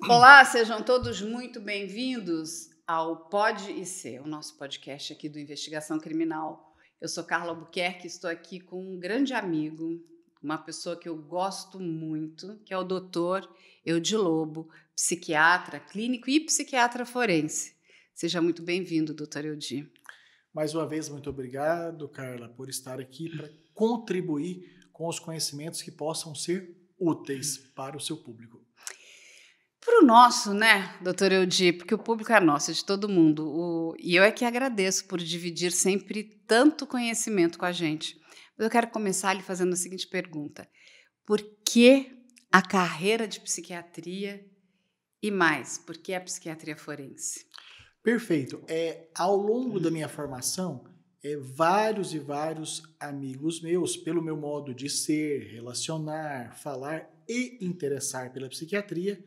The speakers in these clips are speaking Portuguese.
Olá, sejam todos muito bem-vindos ao Pode e Ser, o nosso podcast aqui do Investigação Criminal. Eu sou Carla Albuquerque, estou aqui com um grande amigo, uma pessoa que eu gosto muito, que é o Dr. Eudi Lobo, psiquiatra clínico e psiquiatra forense. Seja muito bem-vindo, Dr. Eudi. Mais uma vez, muito obrigado, Carla, por estar aqui para contribuir com os conhecimentos que possam ser úteis para o seu público. Para o nosso, né, doutor Eudi, porque o público é nosso, é de todo mundo. E eu é que agradeço por dividir sempre tanto conhecimento com a gente. Mas eu quero começar lhe fazendo a seguinte pergunta. Por que a carreira de psiquiatria e mais, por que a psiquiatria forense? Perfeito. Ao longo da minha formação, vários e vários amigos meus, pelo meu modo de ser, relacionar, falar e interessar pela psiquiatria,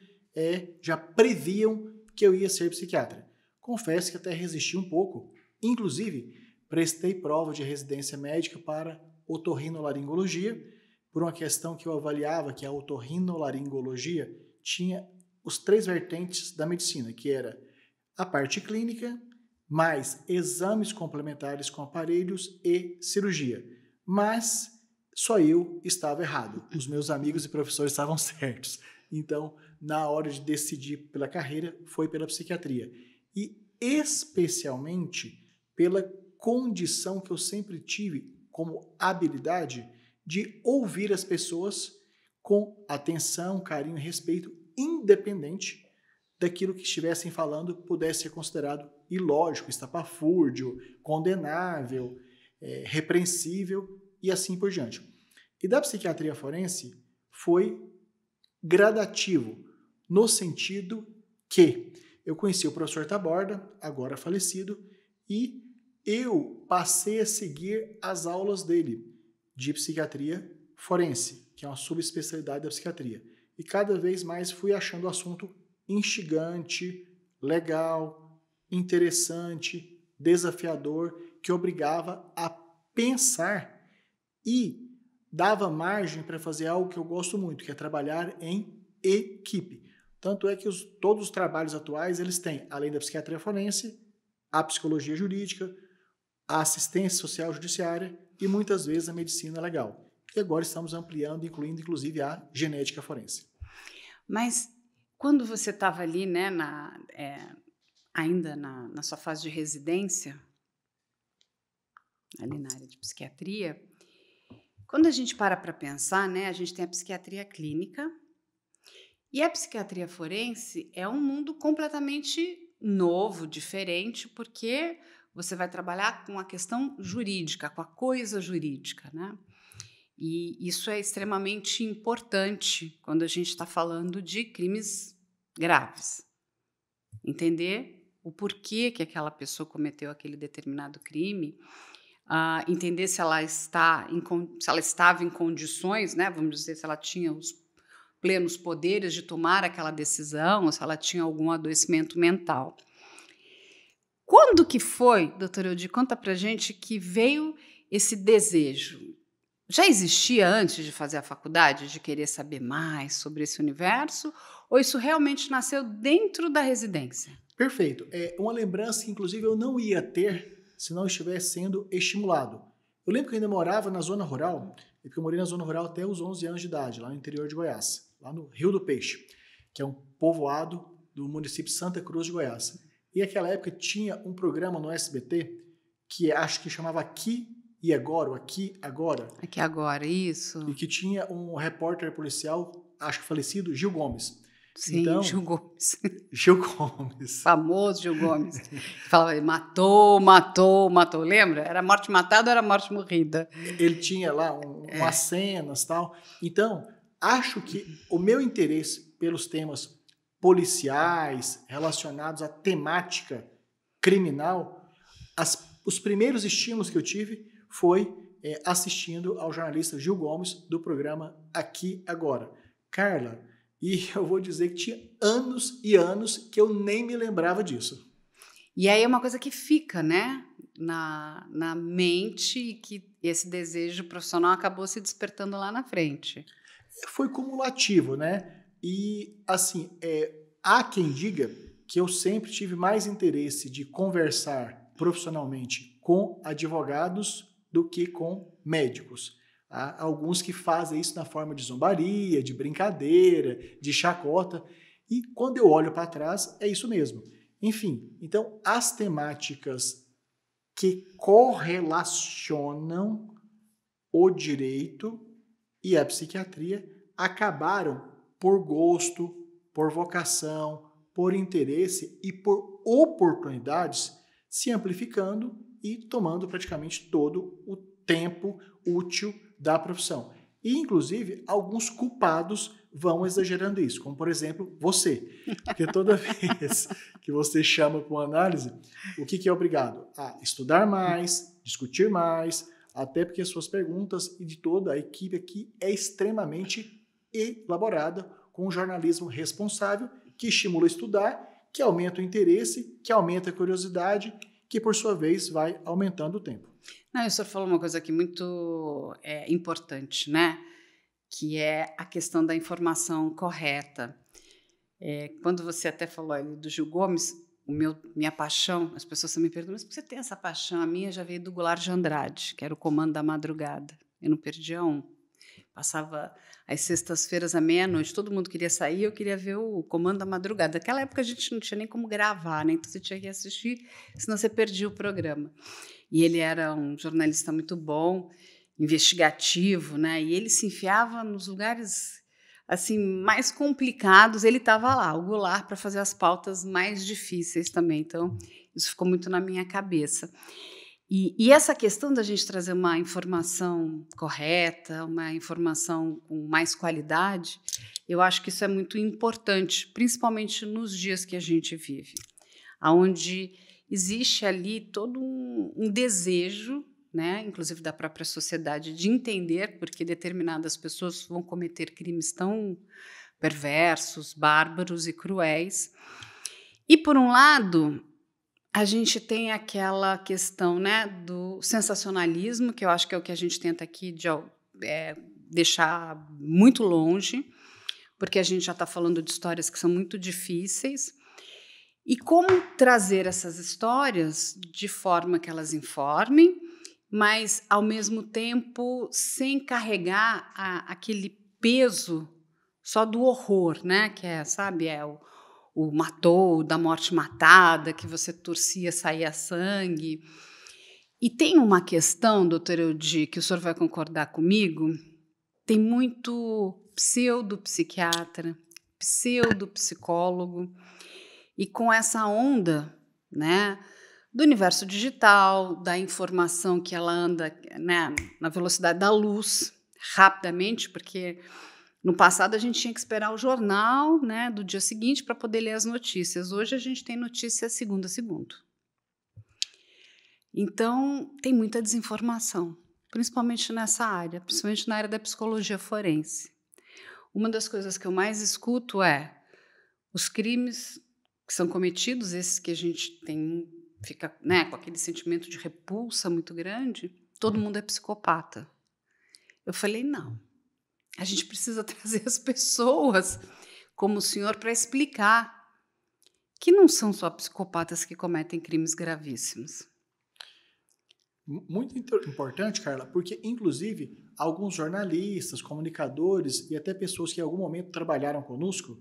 já previam que eu ia ser psiquiatra. Confesso que até resisti um pouco. Inclusive, prestei prova de residência médica para otorrinolaringologia, por uma questão que eu avaliava que a otorrinolaringologia tinha os 3 vertentes da medicina, que era a parte clínica, mais exames complementares com aparelhos e cirurgia. Mas só eu estava errado. Os meus amigos e professores estavam certos. Então, na hora de decidir pela carreira, foi pela psiquiatria. E especialmente pela condição que eu sempre tive como habilidade de ouvir as pessoas com atenção, carinho e respeito, independente daquilo que estivessem falando pudesse ser considerado ilógico, estapafúrdio, condenável, repreensível e assim por diante. E da psiquiatria forense foi gradativo, no sentido que eu conheci o professor Taborda, agora falecido, e eu passei a seguir as aulas dele de psiquiatria forense, que é uma subespecialidade da psiquiatria. E cada vez mais fui achando o assunto instigante, legal, interessante, desafiador, que obrigava a pensar e dava margem para fazer algo que eu gosto muito, que é trabalhar em equipe. Tanto é que todos os trabalhos atuais, eles têm, além da psiquiatria forense, a psicologia jurídica, a assistência social judiciária e muitas vezes a medicina legal. E agora estamos ampliando, incluindo inclusive a genética forense. Mas quando você estava ali, né, ainda na sua fase de residência, ali na área de psiquiatria, quando a gente para pensar, né, a gente tem a psiquiatria clínica e a psiquiatria forense é um mundo completamente novo, diferente, porque você vai trabalhar com a questão jurídica, com a coisa jurídica, né? E isso é extremamente importante quando a gente está falando de crimes graves. Entender o porquê que aquela pessoa cometeu aquele determinado crime, entender se ela estava em condições, né, vamos dizer, se ela tinha os plenos poderes de tomar aquela decisão, ou se ela tinha algum adoecimento mental. Quando que foi, doutor Eudi, conta pra gente, que veio esse desejo? Já existia antes de fazer a faculdade, de querer saber mais sobre esse universo? Ou isso realmente nasceu dentro da residência? Perfeito. É uma lembrança que, inclusive, eu não ia ter se não estivesse sendo estimulado. Eu lembro que eu ainda morava na zona rural, porque eu morei na zona rural até os 11 anos de idade, lá no interior de Goiás, lá no Rio do Peixe, que é um povoado do município de Santa Cruz de Goiás. E naquela época tinha um programa no SBT que acho que chamava Aqui e Agora, ou Aqui Agora. Aqui Agora, isso. E que tinha um repórter policial, acho que falecido, Gil Gomes. Sim, então, Gil Gomes. Gil Gomes. Famoso Gil Gomes. Falava, matou, lembra? Era morte matada ou era morte morrida? Ele tinha lá umas cenas e tal. Então, acho que o meu interesse pelos temas policiais relacionados à temática criminal, os primeiros estímulos que eu tive foi assistindo ao jornalista Gil Gomes do programa Aqui Agora. Carla, e eu vou dizer que tinha anos e anos que eu nem me lembrava disso. E aí é uma coisa que fica, né, na mente, e que esse desejo profissional acabou se despertando lá na frente. Foi cumulativo, né? E, assim, há quem diga que eu sempre tive mais interesse de conversar profissionalmente com advogados do que com médicos. Há alguns que fazem isso na forma de zombaria, de brincadeira, de chacota, e quando eu olho para trás, é isso mesmo. Enfim, então as temáticas que correlacionam o direito e a psiquiatria acabaram por gosto, por vocação, por interesse e por oportunidades se amplificando e tomando praticamente todo o tempo útil da profissão. E, inclusive, alguns culpados vão exagerando isso, como, por exemplo, você. Porque toda vez que você chama para uma análise, o que é obrigado? A estudar mais, discutir mais, até porque as suas perguntas e de toda a equipe aqui é extremamente elaborada, com um jornalismo responsável, que estimula a estudar, que aumenta o interesse, que aumenta a curiosidade, que, por sua vez, vai aumentando o tempo. Não, o senhor falou uma coisa aqui muito importante, né? Que é a questão da informação correta. Quando você até falou ali do Gil Gomes, minha paixão, as pessoas também perguntam, mas por que você tem essa paixão? A minha já veio do Goulart de Andrade, que era o Comando da Madrugada. Eu não perdia um. Passava às sextas-feiras à meia-noite, todo mundo queria sair, eu queria ver o Comando da Madrugada. Naquela época a gente não tinha nem como gravar, né? Então você tinha que assistir, senão você perdia o programa. E ele era um jornalista muito bom, investigativo, né? E ele se enfiava nos lugares assim mais complicados, ele estava lá, o Goulart, para fazer as pautas mais difíceis também. Então, isso ficou muito na minha cabeça. E essa questão da gente trazer uma informação correta, uma informação com mais qualidade, eu acho que isso é muito importante, principalmente nos dias que a gente vive, onde existe ali todo um desejo, né, inclusive da própria sociedade, de entender por que determinadas pessoas vão cometer crimes tão perversos, bárbaros e cruéis. E, por um lado, a gente tem aquela questão, né, do sensacionalismo, que eu acho que é o que a gente tenta aqui de deixar muito longe, porque a gente já está falando de histórias que são muito difíceis. E como trazer essas histórias de forma que elas informem, mas, ao mesmo tempo, sem carregar aquele peso só do horror, né? Que sabe, o matou, da morte matada, que você torcia, saía sangue. E tem uma questão, doutor Eudi, que o senhor vai concordar comigo, tem muito pseudo-psiquiatra, pseudo-psicólogo, e com essa onda, né, do universo digital, da informação que ela anda, né, na velocidade da luz, rapidamente, porque no passado a gente tinha que esperar o jornal, né, do dia seguinte para poder ler as notícias. Hoje a gente tem notícias segunda a segundo. Então, tem muita desinformação, principalmente nessa área, principalmente na área da psicologia forense. Uma das coisas que eu mais escuto é os crimes que são cometidos, esses que a gente fica, né, com aquele sentimento de repulsa muito grande, todo mundo é psicopata. Eu falei, não. A gente precisa trazer as pessoas, como o senhor, para explicar que não são só psicopatas que cometem crimes gravíssimos. Muito importante, Carla, porque, inclusive, alguns jornalistas, comunicadores e até pessoas que em algum momento trabalharam conosco,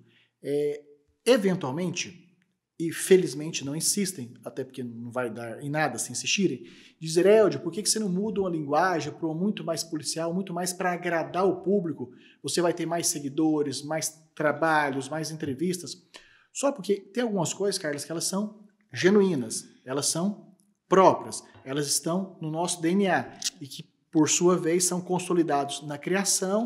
eventualmente, e felizmente não insistem, até porque não vai dar em nada se insistirem, dizer, Eldio, por que você não muda uma linguagem para uma muito mais policial, muito mais para agradar o público? Você vai ter mais seguidores, mais trabalhos, mais entrevistas. Só porque tem algumas coisas, Carlos, que elas são genuínas, elas são próprias, elas estão no nosso DNA e que, por sua vez, são consolidados na criação,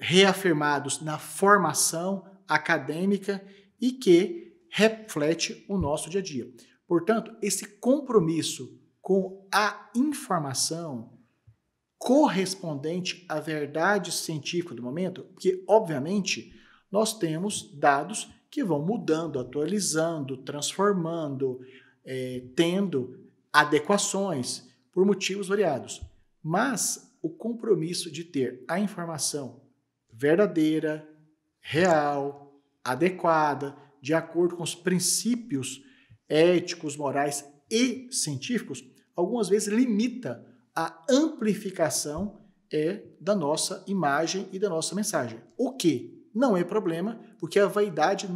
reafirmados na formação acadêmica e que reflete o nosso dia a dia. Portanto, esse compromisso com a informação correspondente à verdade científica do momento, porque, obviamente, nós temos dados que vão mudando, atualizando, transformando, tendo adequações por motivos variados. Mas o compromisso de ter a informação verdadeira, real, adequada, de acordo com os princípios éticos, morais e científicos, algumas vezes limita a amplificação da nossa imagem e da nossa mensagem. O que não é problema, porque a minha vaidade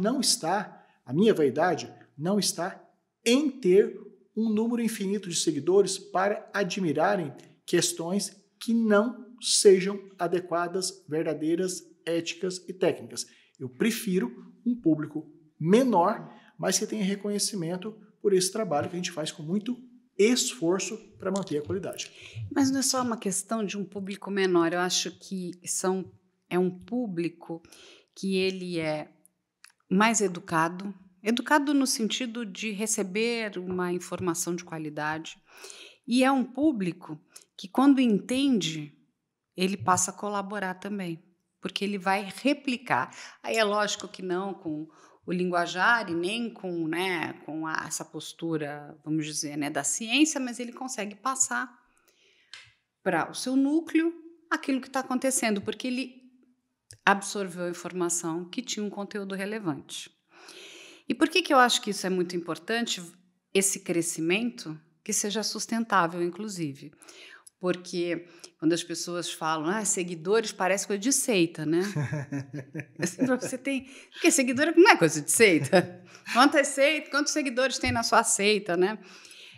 não está em ter um número infinito de seguidores para admirarem questões que não sejam adequadas, verdadeiras, éticas e técnicas. Eu prefiro um público menor, mas que tenha reconhecimento por esse trabalho que a gente faz com muito esforço para manter a qualidade. Mas não é só uma questão de um público menor, eu acho que é um público que ele é mais educado no sentido de receber uma informação de qualidade, e é um público que, quando entende, ele passa a colaborar também, porque ele vai replicar. Aí é lógico que não com o linguajar e nem com essa postura, vamos dizer, da ciência, mas ele consegue passar para o seu núcleo aquilo que está acontecendo, porque ele absorveu a informação que tinha um conteúdo relevante. E por que eu acho que isso é muito importante, esse crescimento, que seja sustentável, inclusive? Porque quando as pessoas falam, seguidores, parece coisa de seita, né? Assim, você tem... Porque seguidor não é coisa de seita. Quantos seguidores tem na sua seita, né?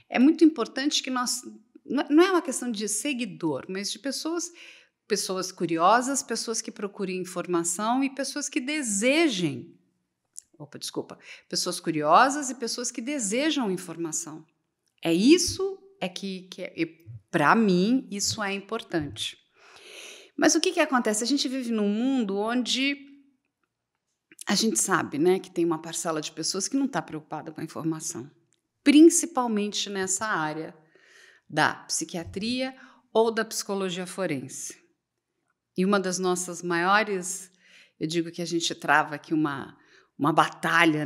É muito importante que nós... Não é uma questão de seguidor, mas de pessoas curiosas, pessoas que procurem informação e pessoas que desejem... Pessoas curiosas e pessoas que desejam informação. Para mim, isso é importante. Mas o que acontece? A gente vive num mundo onde a gente sabe, que tem uma parcela de pessoas que não está preocupada com a informação, principalmente nessa área da psiquiatria ou da psicologia forense. E uma das nossas maiores, eu digo que a gente trava aqui uma batalha,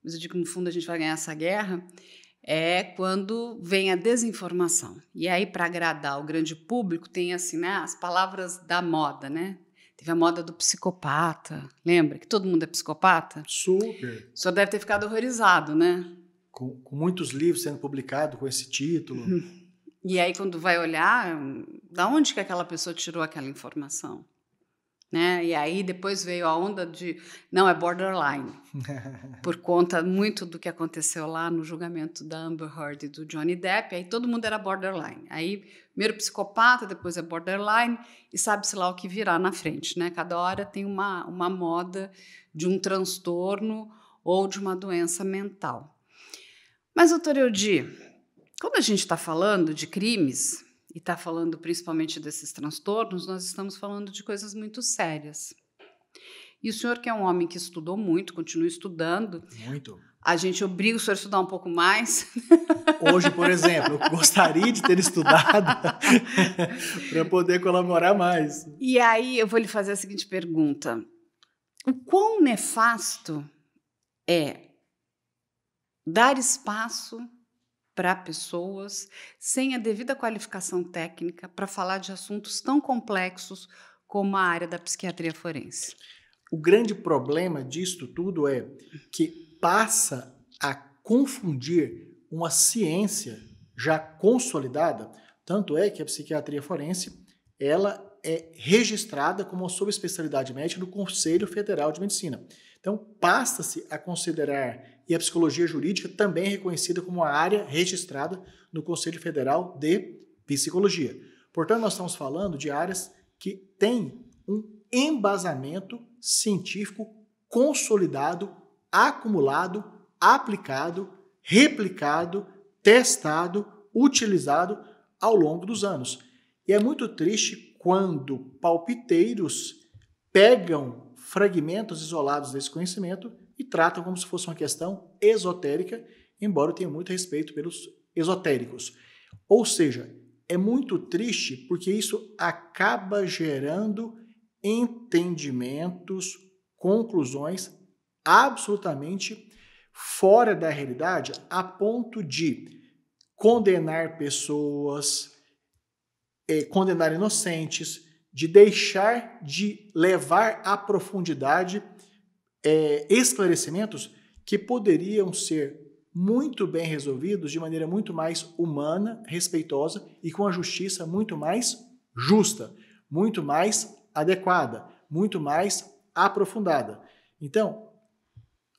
mas eu digo que no fundo a gente vai ganhar essa guerra, é quando vem a desinformação. E aí, para agradar o grande público, tem assim, as palavras da moda, Teve a moda do psicopata, lembra? Que todo mundo é psicopata? Super. O senhor deve ter ficado horrorizado, Com muitos livros sendo publicados com esse título. E aí, quando vai olhar, da onde que aquela pessoa tirou aquela informação? E aí depois veio a onda de, não, é borderline, por conta muito do que aconteceu lá no julgamento da Amber Heard e do Johnny Depp, aí todo mundo era borderline. Aí primeiro psicopata, depois é borderline, e sabe-se lá o que virá na frente. Cada hora tem uma moda de um transtorno ou de uma doença mental. Mas, doutor Eudi, quando a gente está falando de crimes, e está falando principalmente desses transtornos, nós estamos falando de coisas muito sérias. E o senhor, que é um homem que estudou muito, continua estudando. Muito. A gente obriga o senhor a estudar um pouco mais. Hoje, por exemplo, eu gostaria de ter estudado para poder colaborar mais. E aí eu vou lhe fazer a seguinte pergunta. O quão nefasto é dar espaço para pessoas sem a devida qualificação técnica para falar de assuntos tão complexos como a área da psiquiatria forense? O grande problema disto tudo é que passa a confundir uma ciência já consolidada, tanto é que a psiquiatria forense ela é registrada como uma subespecialidade médica do Conselho Federal de Medicina. Então, passa-se a considerar, e a psicologia jurídica também é reconhecida como uma área registrada no Conselho Federal de Psicologia. Portanto, nós estamos falando de áreas que têm um embasamento científico consolidado, acumulado, aplicado, replicado, testado, utilizado ao longo dos anos. E é muito triste quando palpiteiros pegam fragmentos isolados desse conhecimento e tratam como se fosse uma questão esotérica, embora eu tenha muito respeito pelos esotéricos. Ou seja, é muito triste porque isso acaba gerando entendimentos, conclusões absolutamente fora da realidade, a ponto de condenar pessoas, condenar inocentes, de deixar de levar à profundidade esclarecimentos que poderiam ser muito bem resolvidos de maneira muito mais humana, respeitosa e com a justiça muito mais justa, muito mais adequada, muito mais aprofundada. Então,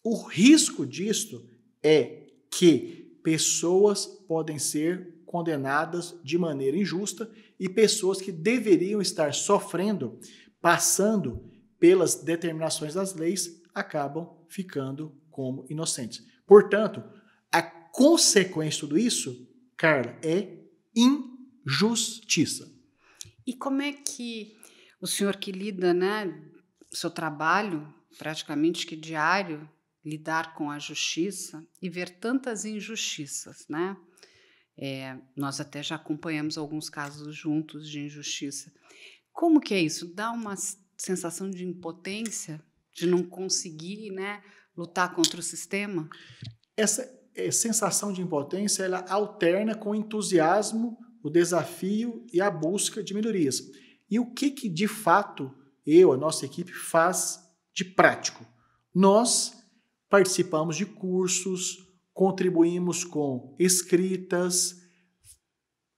o risco disto é que pessoas podem ser condenadas de maneira injusta e pessoas que deveriam estar sofrendo, passando pelas determinações das leis, acabam ficando como inocentes. Portanto, a consequência de tudo isso, Carla, é injustiça. E como é que o senhor que lida, né, seu trabalho praticamente que diário, lidar com a justiça e ver tantas injustiças, né? Nós até já acompanhamos alguns casos juntos de injustiça. Como que é isso? Dá uma sensação de impotência, de não conseguir, né, lutar contra o sistema? Essa sensação de impotência, ela alterna com o entusiasmo, o desafio e a busca de melhorias. E o que de fato a nossa equipe faz de prático? Nós participamos de cursos, contribuímos com escritas,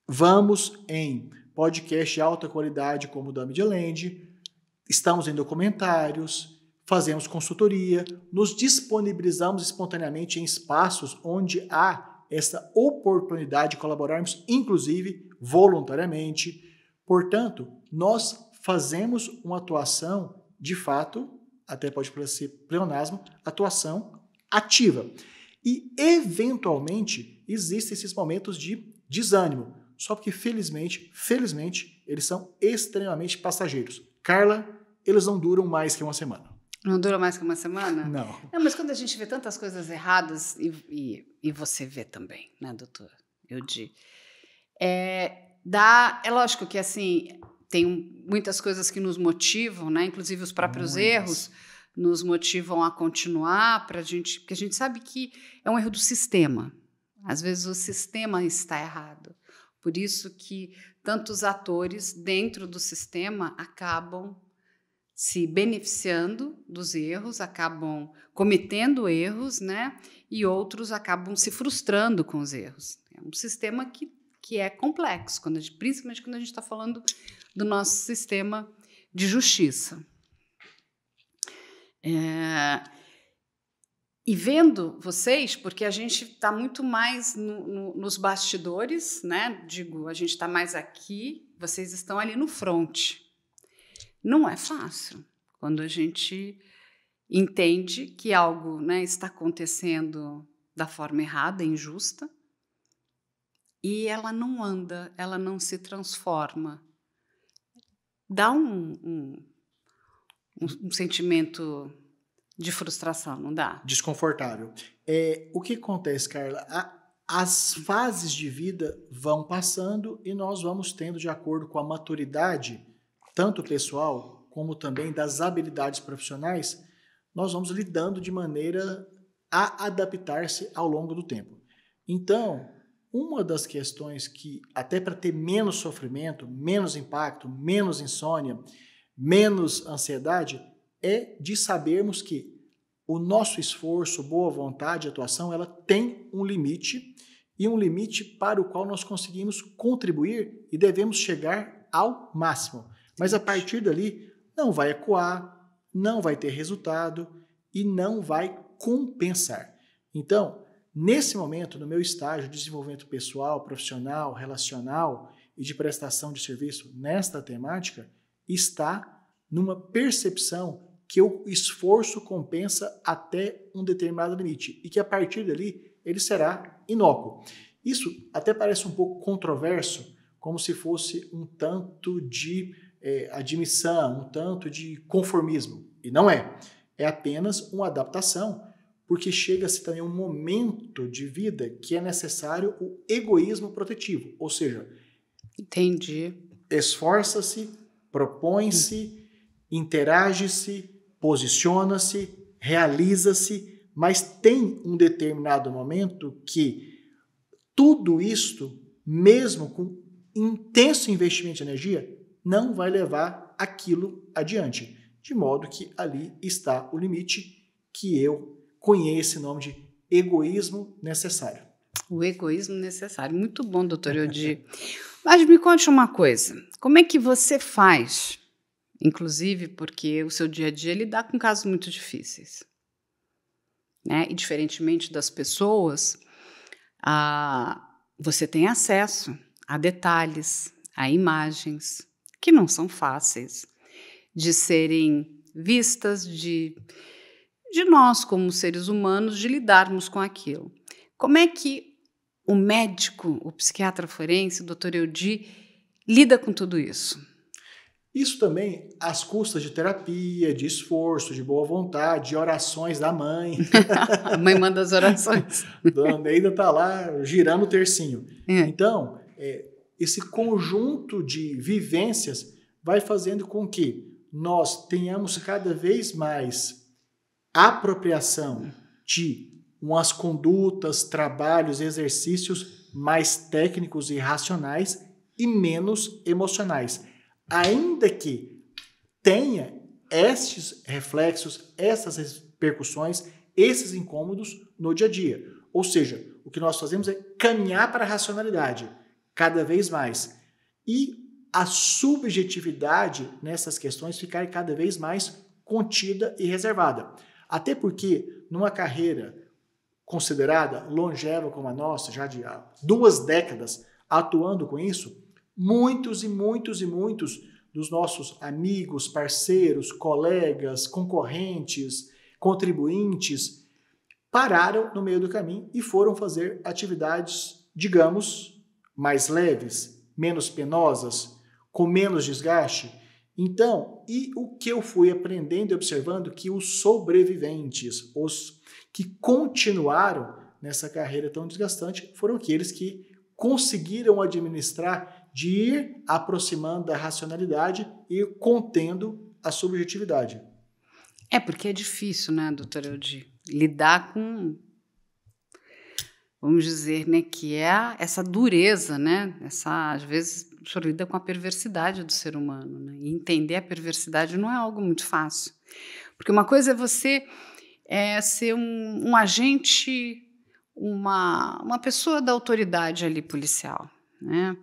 vamos em podcast de alta qualidade como o da Media Land, estamos em documentários, fazemos consultoria, nos disponibilizamos espontaneamente em espaços onde há essa oportunidade de colaborarmos, inclusive voluntariamente. Portanto, nós fazemos uma atuação, de fato, até pode parecer pleonasmo, atuação ativa. E, eventualmente, existem esses momentos de desânimo. Só que, felizmente, eles são extremamente passageiros. Carla, eles não duram mais que uma semana. Não dura mais que uma semana? Não. Não, mas quando a gente vê tantas coisas erradas, e você vê também, né, doutora Eudi? É lógico que, assim, tem muitas coisas que nos motivam, né? Inclusive os próprios erros nos motivam a continuar, porque a gente sabe que é um erro do sistema. Às vezes o sistema está errado. Por isso que tantos atores dentro do sistema acabam se beneficiando dos erros, acabam cometendo erros, né? E outros acabam se frustrando com os erros. É um sistema que é complexo, principalmente quando a gente está falando do nosso sistema de justiça. E vendo vocês, porque a gente está muito mais nos bastidores, né? Digo, a gente está mais aqui, vocês estão ali no front. Não é fácil quando a gente entende que algo, né, está acontecendo da forma errada, injusta, e ela não anda, ela não se transforma. Dá um sentimento de frustração, não dá? Desconfortável. O que acontece, Carla? As fases de vida vão passando e nós vamos tendo, de acordo com a maturidade, tanto pessoal como também das habilidades profissionais, nós vamos lidando de maneira a adaptar-se ao longo do tempo. Então, uma das questões que, até para ter menos sofrimento, menos impacto, menos insônia, menos ansiedade, é de sabermos que o nosso esforço, boa vontade, atuação, ela tem um limite, e um limite para o qual nós conseguimos contribuir e devemos chegar ao máximo. Mas a partir dali, não vai ecoar, não vai ter resultado e não vai compensar. Então, nesse momento, no meu estágio de desenvolvimento pessoal, profissional, relacional e de prestação de serviço nesta temática, está numa percepção que o esforço compensa até um determinado limite e que a partir dali ele será inócuo. Isso até parece um pouco controverso, como se fosse um tanto de admissão, um tanto de conformismo. E não é. É apenas uma adaptação, porque chega-se também um momento de vida que é necessário o egoísmo protetivo. Ou seja, entendi. Esforça-se, propõe-se, interage-se, posiciona-se, realiza-se, mas tem um determinado momento que tudo isto, mesmo com intenso investimento de energia, não vai levar aquilo adiante. De modo que ali está o limite que eu cunhei esse nome de egoísmo necessário. O egoísmo necessário. Muito bom, doutor Eudi. Mas me conte uma coisa. Como é que você faz, inclusive porque o seu dia a dia lidar com casos muito difíceis, né? E diferentemente das pessoas, você tem acesso a detalhes, a imagens que não são fáceis de serem vistas, de nós como seres humanos, de lidarmos com aquilo. Como é que o médico, o psiquiatra forense, o doutor Eudi, lida com tudo isso? Isso também às custas de terapia, de esforço, de boa vontade, de orações da mãe. A mãe manda as orações. Dona Neida está lá girando o tercinho. É. Então, esse conjunto de vivências vai fazendo com que nós tenhamos cada vez mais apropriação de umas condutas, trabalhos, exercícios mais técnicos e racionais e menos emocionais. Ainda que tenha estes reflexos, essas repercussões, esses incômodos no dia a dia. Ou seja, o que nós fazemos é caminhar para a racionalidade cada vez mais. E a subjetividade nessas questões ficar cada vez mais contida e reservada. Até porque, numa carreira considerada longeva como a nossa, já de 2 décadas atuando com isso, muitos e muitos e muitos dos nossos amigos, parceiros, colegas, concorrentes, contribuintes, pararam no meio do caminho e foram fazer atividades, digamos, mais leves, menos penosas, com menos desgaste. Então, e o que eu fui aprendendo e observando que os sobreviventes, os que continuaram nessa carreira tão desgastante, foram aqueles que conseguiram administrar de ir aproximando da racionalidade e contendo a subjetividade. Porque é difícil, né, doutor Eudi, lidar com, vamos dizer, né, que é essa dureza, né, às vezes o senhor lida com a perversidade do ser humano, né, e entender a perversidade não é algo muito fácil, porque uma coisa é você ser um agente, uma pessoa da autoridade ali policial, né?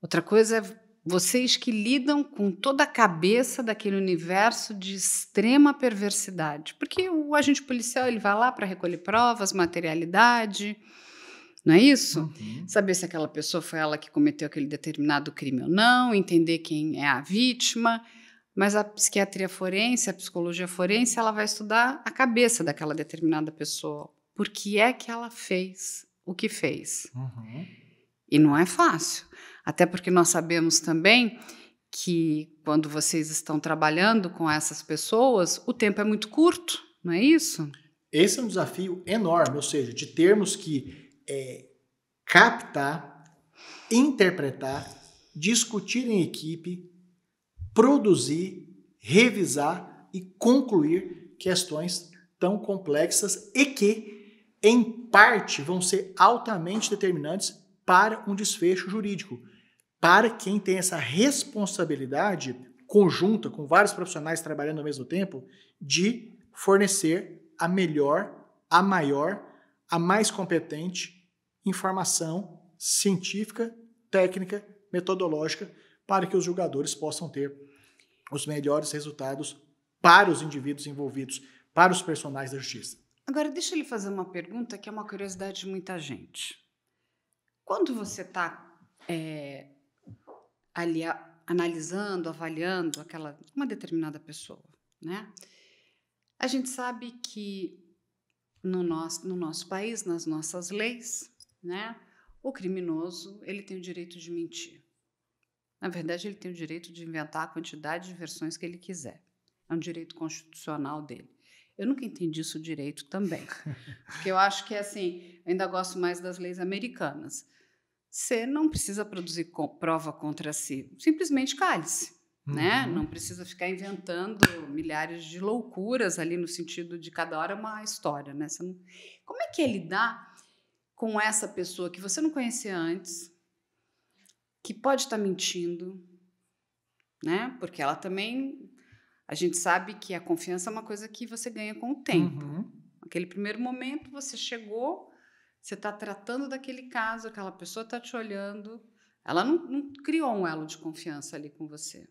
Outra coisa é vocês que lidam com toda a cabeça daquele universo de extrema perversidade, porque o agente policial ele vai lá para recolher provas, materialidade, não é isso? Uhum. Saber se aquela pessoa foi ela que cometeu aquele determinado crime ou não, entender quem é a vítima. Mas a psiquiatria forense, a psicologia forense, ela vai estudar a cabeça daquela determinada pessoa. Por que é que ela fez o que fez? Uhum. E não é fácil. Até porque nós sabemos também que quando vocês estão trabalhando com essas pessoas, o tempo é muito curto, não é isso? Esse é um desafio enorme, ou seja, de termos que captar, interpretar, discutir em equipe, produzir, revisar e concluir questões tão complexas e que, em parte, vão ser altamente determinantes para um desfecho jurídico, para quem tem essa responsabilidade conjunta, com vários profissionais trabalhando ao mesmo tempo, de fornecer a melhor, a maior, a mais competente informação científica, técnica, metodológica, para que os julgadores possam ter os melhores resultados para os indivíduos envolvidos, para os personagens da justiça. Agora, deixa eu lhe fazer uma pergunta que é uma curiosidade de muita gente. Quando você está ali analisando, avaliando uma determinada pessoa, né? A gente sabe que no nosso país, nas nossas leis, né, o criminoso ele tem o direito de mentir. Na verdade, ele tem o direito de inventar a quantidade de versões que ele quiser. É um direito constitucional dele. Eu nunca entendi isso direito também. Porque eu acho que, assim, eu ainda gosto mais das leis americanas. Você não precisa produzir prova contra si. Simplesmente cale-se. Né? Não precisa ficar inventando milhares de loucuras ali no sentido de cada hora uma história. Né? Como é que é lidar com essa pessoa que você não conhecia antes, que pode estar mentindo, né? Porque ela também A gente sabe que a confiança é uma coisa que você ganha com o tempo. Uhum. Naquele primeiro momento, você chegou, você está tratando daquele caso, aquela pessoa está te olhando, ela não criou um elo de confiança ali com você.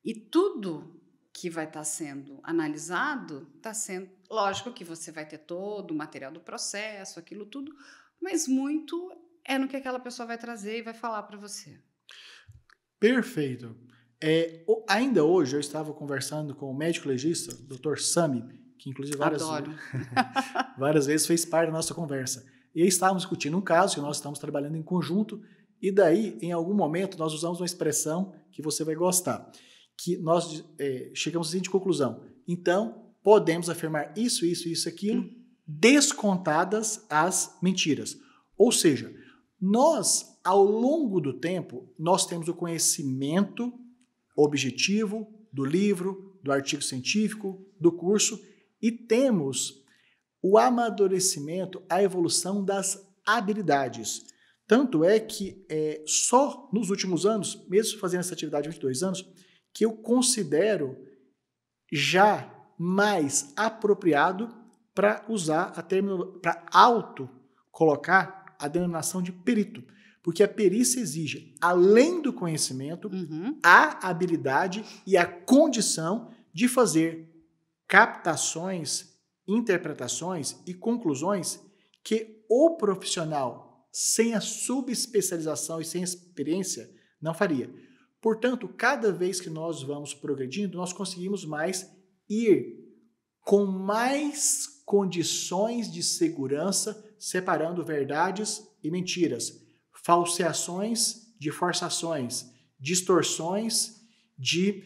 E tudo que vai estar sendo analisado, está sendo... Lógico que você vai ter todo o material do processo, aquilo tudo, mas muito é no que aquela pessoa vai trazer e vai falar para você. Perfeito. Ainda hoje eu estava conversando com o médico legista, Dr. Sami, que inclusive várias vezes fez parte da nossa conversa. E aí estávamos discutindo um caso que nós estamos trabalhando em conjunto, e daí, em algum momento, nós usamos uma expressão que você vai gostar, que nós chegamos à seguinte conclusão. Então, podemos afirmar isso, aquilo, descontadas as mentiras. Ou seja, nós, ao longo do tempo, nós temos o conhecimento objetivo do livro, do artigo científico, do curso, e temos o amadurecimento, a evolução das habilidades. Tanto é que só nos últimos anos, mesmo fazendo essa atividade há 22 anos, que eu considero já mais apropriado para usar para colocar a denominação de perito. Porque a perícia exige, além do conhecimento, a habilidade e a condição de fazer captações, interpretações e conclusões que o profissional, sem a subespecialização e sem experiência, não faria. Portanto, cada vez que nós vamos progredindo, nós conseguimos ir com mais condições de segurança, separando verdades e mentiras, falseações de forçações, distorções de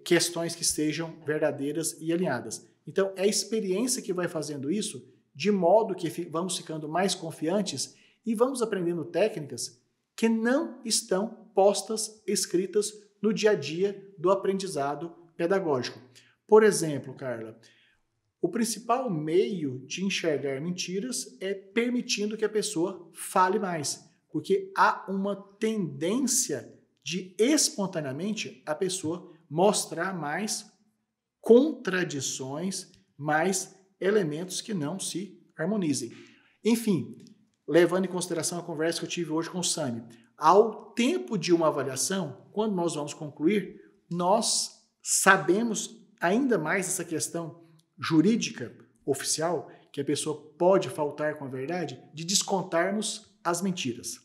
questões que sejam verdadeiras e alinhadas. Então, é a experiência que vai fazendo isso, de modo que vamos ficando mais confiantes e vamos aprendendo técnicas que não estão postas, escritas no dia a dia do aprendizado pedagógico. Por exemplo, Carla, o principal meio de enxergar mentiras é permitindo que a pessoa fale mais, porque há uma tendência de espontaneamente a pessoa mostrar mais contradições, mais elementos que não se harmonizem. Enfim, levando em consideração a conversa que eu tive hoje com o Sami, ao tempo de uma avaliação, quando nós vamos concluir, nós sabemos ainda mais essa questão jurídica, oficial, que a pessoa pode faltar com a verdade, de descontarmos as mentiras.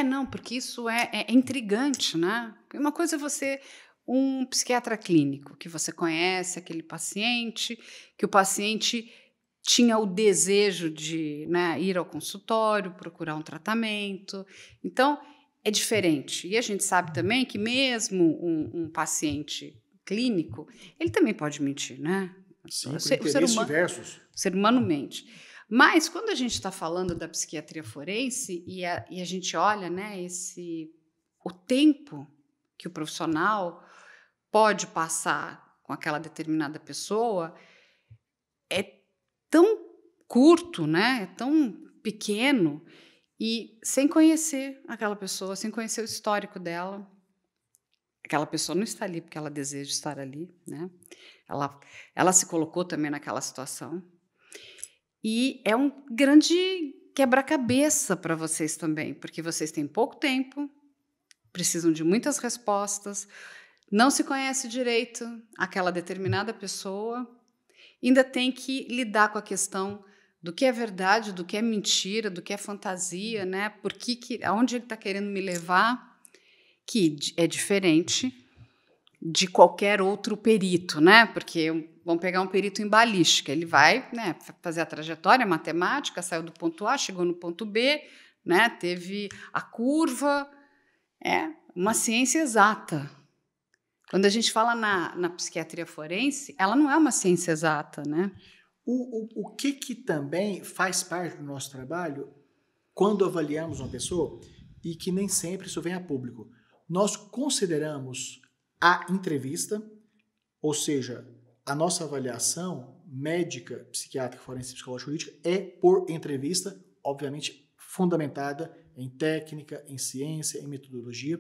Não, porque isso é intrigante, né? Uma coisa é você, um psiquiatra clínico, que você conhece aquele paciente, que o paciente tinha o desejo de, né, ir ao consultório, procurar um tratamento. Então, é diferente. E a gente sabe também que mesmo um paciente clínico, ele também pode mentir, né? Sim, por interesses diversos. O ser humano mente. Mas, quando a gente está falando da psiquiatria forense e a gente olha, né, o tempo que o profissional pode passar com aquela determinada pessoa, é tão curto, né, é tão pequeno, e sem conhecer aquela pessoa, sem conhecer o histórico dela. Aquela pessoa não está ali porque ela deseja estar ali, né? Ela se colocou também naquela situação. E é um grande quebra-cabeça para vocês também, porque vocês têm pouco tempo, precisam de muitas respostas, não se conhece direito aquela determinada pessoa, ainda tem que lidar com a questão do que é verdade, do que é mentira, do que é fantasia, né? Aonde ele está querendo me levar, que é diferente de qualquer outro perito, né? Porque vamos pegar um perito em balística, ele vai, né, fazer a trajetória matemática, saiu do ponto A, chegou no ponto B, né, teve a curva, é uma ciência exata. Quando a gente fala na psiquiatria forense, ela não é uma ciência exata, né? O que também faz parte do nosso trabalho, quando avaliamos uma pessoa, e que nem sempre isso vem a público, nós consideramos a entrevista, ou seja, a nossa avaliação médica, psiquiátrica, forense, psicológica, jurídica é por entrevista, obviamente fundamentada em técnica, em ciência, em metodologia,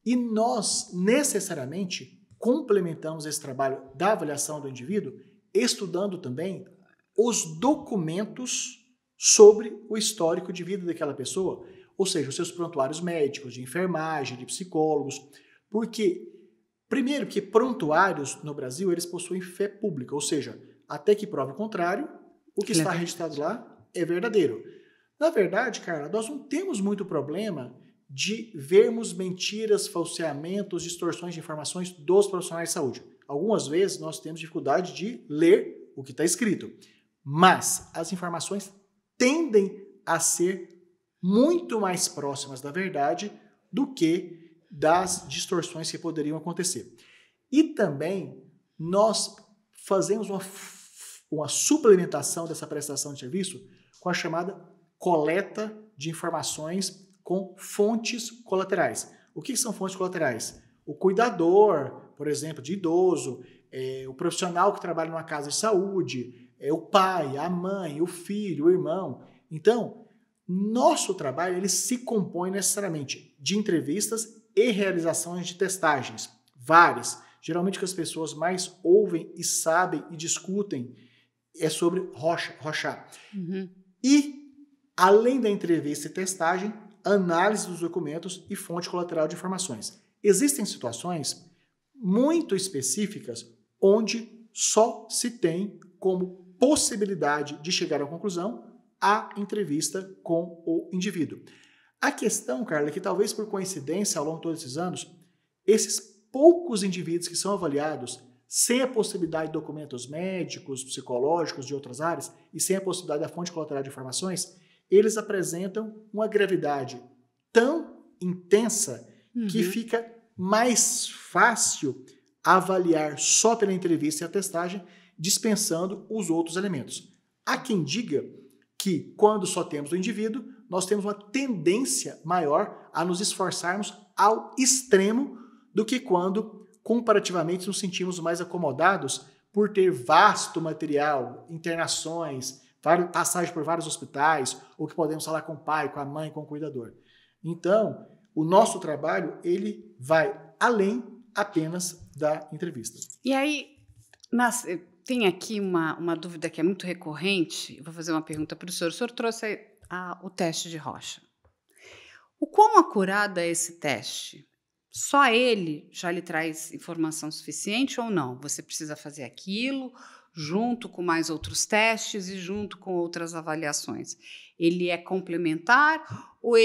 e nós necessariamente complementamos esse trabalho da avaliação do indivíduo estudando também os documentos sobre o histórico de vida daquela pessoa, ou seja, os seus prontuários médicos, de enfermagem, de psicólogos, porque, primeiro, que prontuários no Brasil, eles possuem fé pública, ou seja, até que prove o contrário, o que está registrado lá é verdadeiro. Na verdade, Carla, nós não temos muito problema de vermos mentiras, falseamentos, distorções de informações dos profissionais de saúde. Algumas vezes nós temos dificuldade de ler o que está escrito, mas as informações tendem a ser muito mais próximas da verdade do que das distorções que poderiam acontecer. E também nós fazemos uma suplementação dessa prestação de serviço com a chamada coleta de informações com fontes colaterais. O que são fontes colaterais? O cuidador, por exemplo, de idoso, o profissional que trabalha numa casa de saúde, o pai, a mãe, o filho, o irmão. Então, nosso trabalho ele se compõe necessariamente de entrevistas e realizações de testagens, várias. Geralmente o que as pessoas mais ouvem e sabem e discutem é sobre Rorschach. E, além da entrevista e testagem, análise dos documentos e fonte colateral de informações. Existem situações muito específicas onde só se tem como possibilidade de chegar à conclusão a entrevista com o indivíduo. A questão, Carla, é que talvez por coincidência, ao longo de todos esses anos, esses poucos indivíduos que são avaliados sem a possibilidade de documentos médicos, psicológicos, de outras áreas, e sem a possibilidade da fonte colateral de informações, eles apresentam uma gravidade tão intensa que fica mais fácil avaliar só pela entrevista e a testagem, dispensando os outros elementos. Há quem diga que, quando só temos o indivíduo, nós temos uma tendência maior a nos esforçarmos ao extremo do que quando, comparativamente, nos sentimos mais acomodados por ter vasto material, internações, passagem por vários hospitais, ou que podemos falar com o pai, com a mãe, com o cuidador. Então, o nosso trabalho, ele vai além apenas da entrevista. E aí, tem aqui uma dúvida que é muito recorrente. Eu vou fazer uma pergunta para o senhor. O senhor trouxe o teste de Rorschach. O quão acurado é esse teste? Só ele já lhe traz informação suficiente ou não? Você precisa fazer aquilo junto com mais outros testes e junto com outras avaliações. Ele é complementar ou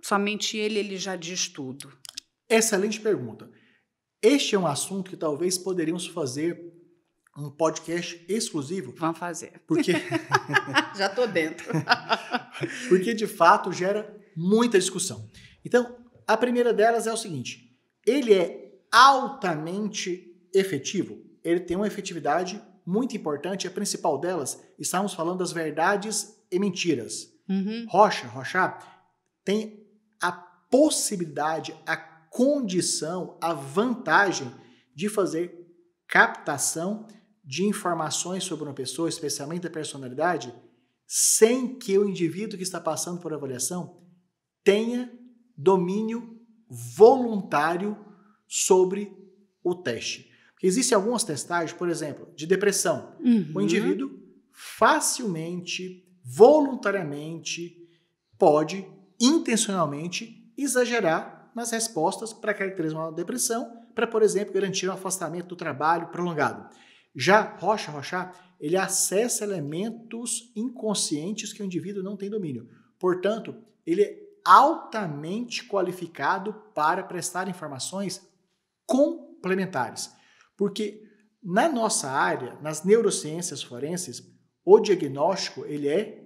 somente ele já diz tudo? Excelente pergunta. Este é um assunto que talvez poderíamos fazer um podcast exclusivo. Vamos fazer. Porque já estou dentro. Porque, de fato, gera muita discussão. Então, a primeira delas é o seguinte: ele é altamente efetivo. Ele tem uma efetividade muito importante. A principal delas, estamos falando das verdades e mentiras. Rorschach tem a possibilidade, a condição, a vantagem de fazer captação de informações sobre uma pessoa, especialmente a personalidade, sem que o indivíduo que está passando por avaliação tenha domínio voluntário sobre o teste. Porque existem algumas testagens, por exemplo, de depressão. O indivíduo facilmente, voluntariamente, pode intencionalmente exagerar nas respostas para caracterizar uma depressão, para, por exemplo, garantir um afastamento do trabalho prolongado. Já Rorschach, ele acessa elementos inconscientes que o indivíduo não tem domínio. Portanto, ele é altamente qualificado para prestar informações complementares. Porque na nossa área, nas neurociências forenses, o diagnóstico ele é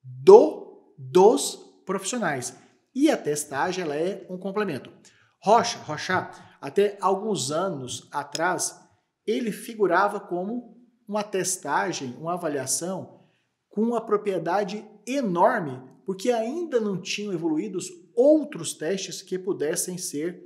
dos profissionais. E a testagem ela é um complemento. Rorschach, até alguns anos atrás, ele figurava como uma testagem, uma avaliação com uma propriedade enorme, porque ainda não tinham evoluído outros testes que pudessem ser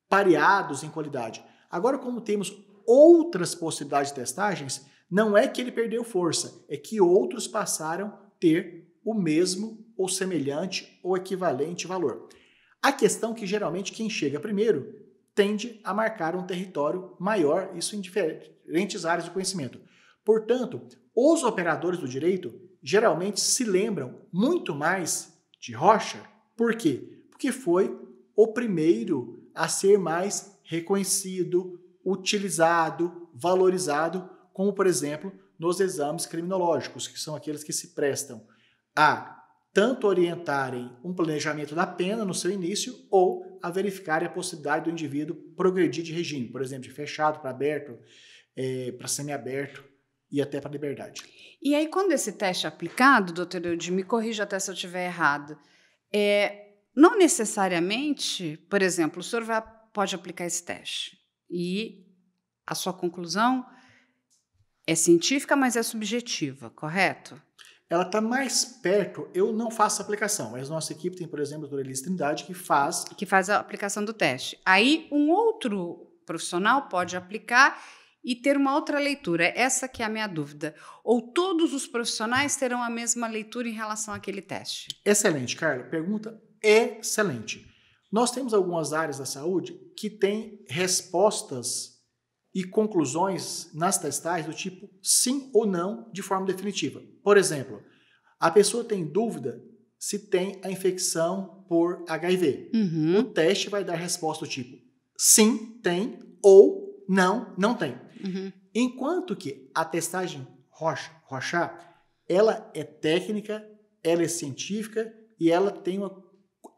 pareados em qualidade. Agora, como temos outras possibilidades de testagens, não é que ele perdeu força, é que outros passaram a ter o mesmo ou semelhante ou equivalente valor. A questão é que geralmente quem chega primeiro tende a marcar um território maior, isso em diferentes áreas de conhecimento. Portanto, os operadores do direito geralmente se lembram muito mais de Rocha. Por quê? Porque foi o primeiro a ser mais reconhecido, utilizado, valorizado, como, por exemplo, nos exames criminológicos, que são aqueles que se prestam a tanto orientarem um planejamento da pena no seu início ou a verificarem a possibilidade do indivíduo progredir de regime, por exemplo, de fechado para aberto, para semiaberto e até para liberdade. E aí, quando esse teste é aplicado, doutor Eudes, me corrija até se eu estiver errado, não necessariamente, por exemplo, o senhor pode aplicar esse teste e a sua conclusão é científica, mas é subjetiva, correto? Ela está mais perto, eu não faço aplicação, mas nossa equipe tem, por exemplo, a doutora Elis Trindade, que faz a aplicação do teste. Aí, um outro profissional pode aplicar e ter uma outra leitura. Essa que é a minha dúvida. Ou todos os profissionais terão a mesma leitura em relação àquele teste? Excelente, Carla. Pergunta excelente. Nós temos algumas áreas da saúde que têm respostas e conclusões nas testagens do tipo sim ou não de forma definitiva. Por exemplo, a pessoa tem dúvida se tem a infecção por HIV. Uhum. O teste vai dar resposta do tipo sim, tem, ou não, não tem. Uhum. Enquanto que a testagem Rorschach, ela é técnica, ela é científica e ela tem uma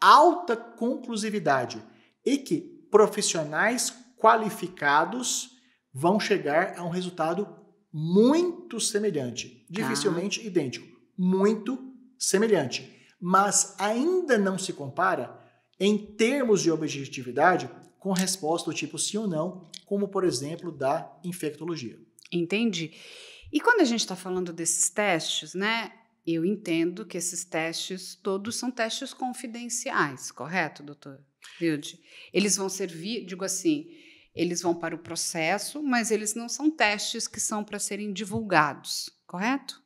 alta conclusividade e que profissionais qualificados vão chegar a um resultado muito semelhante, dificilmente idêntico, muito semelhante, mas ainda não se compara em termos de objetividade com resposta do tipo sim ou não, como por exemplo da infectologia. Entendi. E quando a gente está falando desses testes, né? Eu entendo que esses testes todos são testes confidenciais, correto, doutor Eudes? Eles vão servir, digo assim, eles vão para o processo, mas eles não são testes que são para serem divulgados, correto?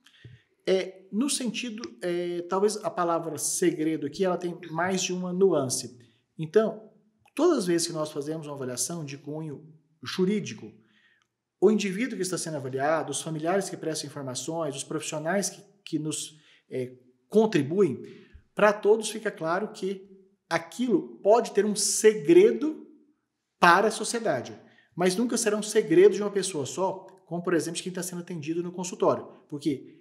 No sentido, talvez a palavra segredo aqui, ela tem mais de uma nuance. Então, todas as vezes que nós fazemos uma avaliação de cunho jurídico, o indivíduo que está sendo avaliado, os familiares que prestam informações, os profissionais que nos contribuem, para todos fica claro que aquilo pode ter um segredo para a sociedade, mas nunca será um segredo de uma pessoa só, como, por exemplo, de quem está sendo atendido no consultório, porque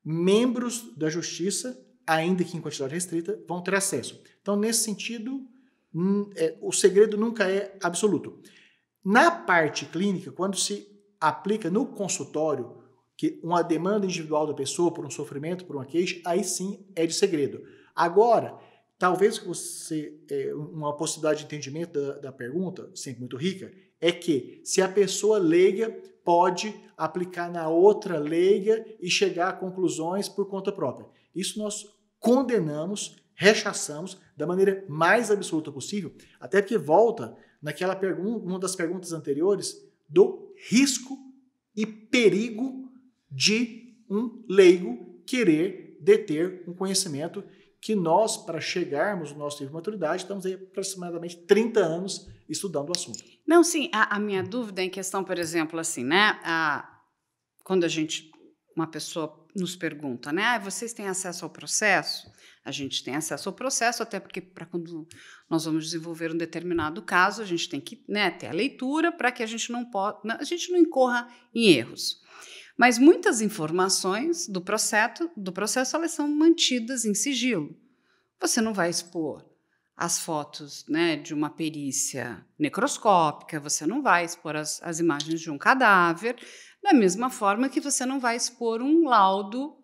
membros da justiça, ainda que em quantidade restrita, vão ter acesso. Então, nesse sentido, o segredo nunca é absoluto. Na parte clínica, quando se aplica no consultório que uma demanda individual da pessoa por um sofrimento, por uma queixa, aí sim é de segredo. Agora, talvez uma possibilidade de entendimento da pergunta, sempre muito rica, é que se a pessoa leiga pode aplicar na outra leiga e chegar a conclusões por conta própria. Isso nós condenamos, rechaçamos da maneira mais absoluta possível, até porque volta naquela pergunta, uma das perguntas anteriores, do risco e perigo de um leigo querer deter um conhecimento que nós, para chegarmos no nosso nível de maturidade, estamos aí aproximadamente 30 anos estudando o assunto. Não, sim, a minha dúvida é em questão, por exemplo, assim, né, quando uma pessoa nos pergunta, né, vocês têm acesso ao processo? A gente tem acesso ao processo, até porque para quando nós vamos desenvolver um determinado caso, a gente tem que, né, ter a leitura para que a gente não incorra em erros. Mas muitas informações do processo elas são mantidas em sigilo. Você não vai expor as fotos, né, de uma perícia necroscópica, você não vai expor as imagens de um cadáver, da mesma forma que você não vai expor um laudo,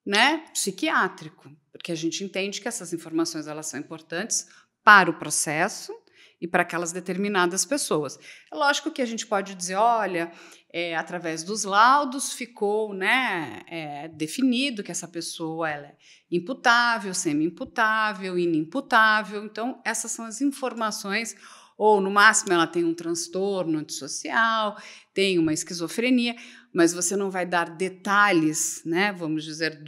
né, psiquiátrico, porque a gente entende que essas informações elas são importantes para o processo e para aquelas determinadas pessoas. É lógico que a gente pode dizer, olha, através dos laudos ficou, né, definido que essa pessoa ela é imputável, semi-imputável, inimputável. Então, essas são as informações, ou no máximo ela tem um transtorno antissocial, tem uma esquizofrenia, mas você não vai dar detalhes, né, vamos dizer,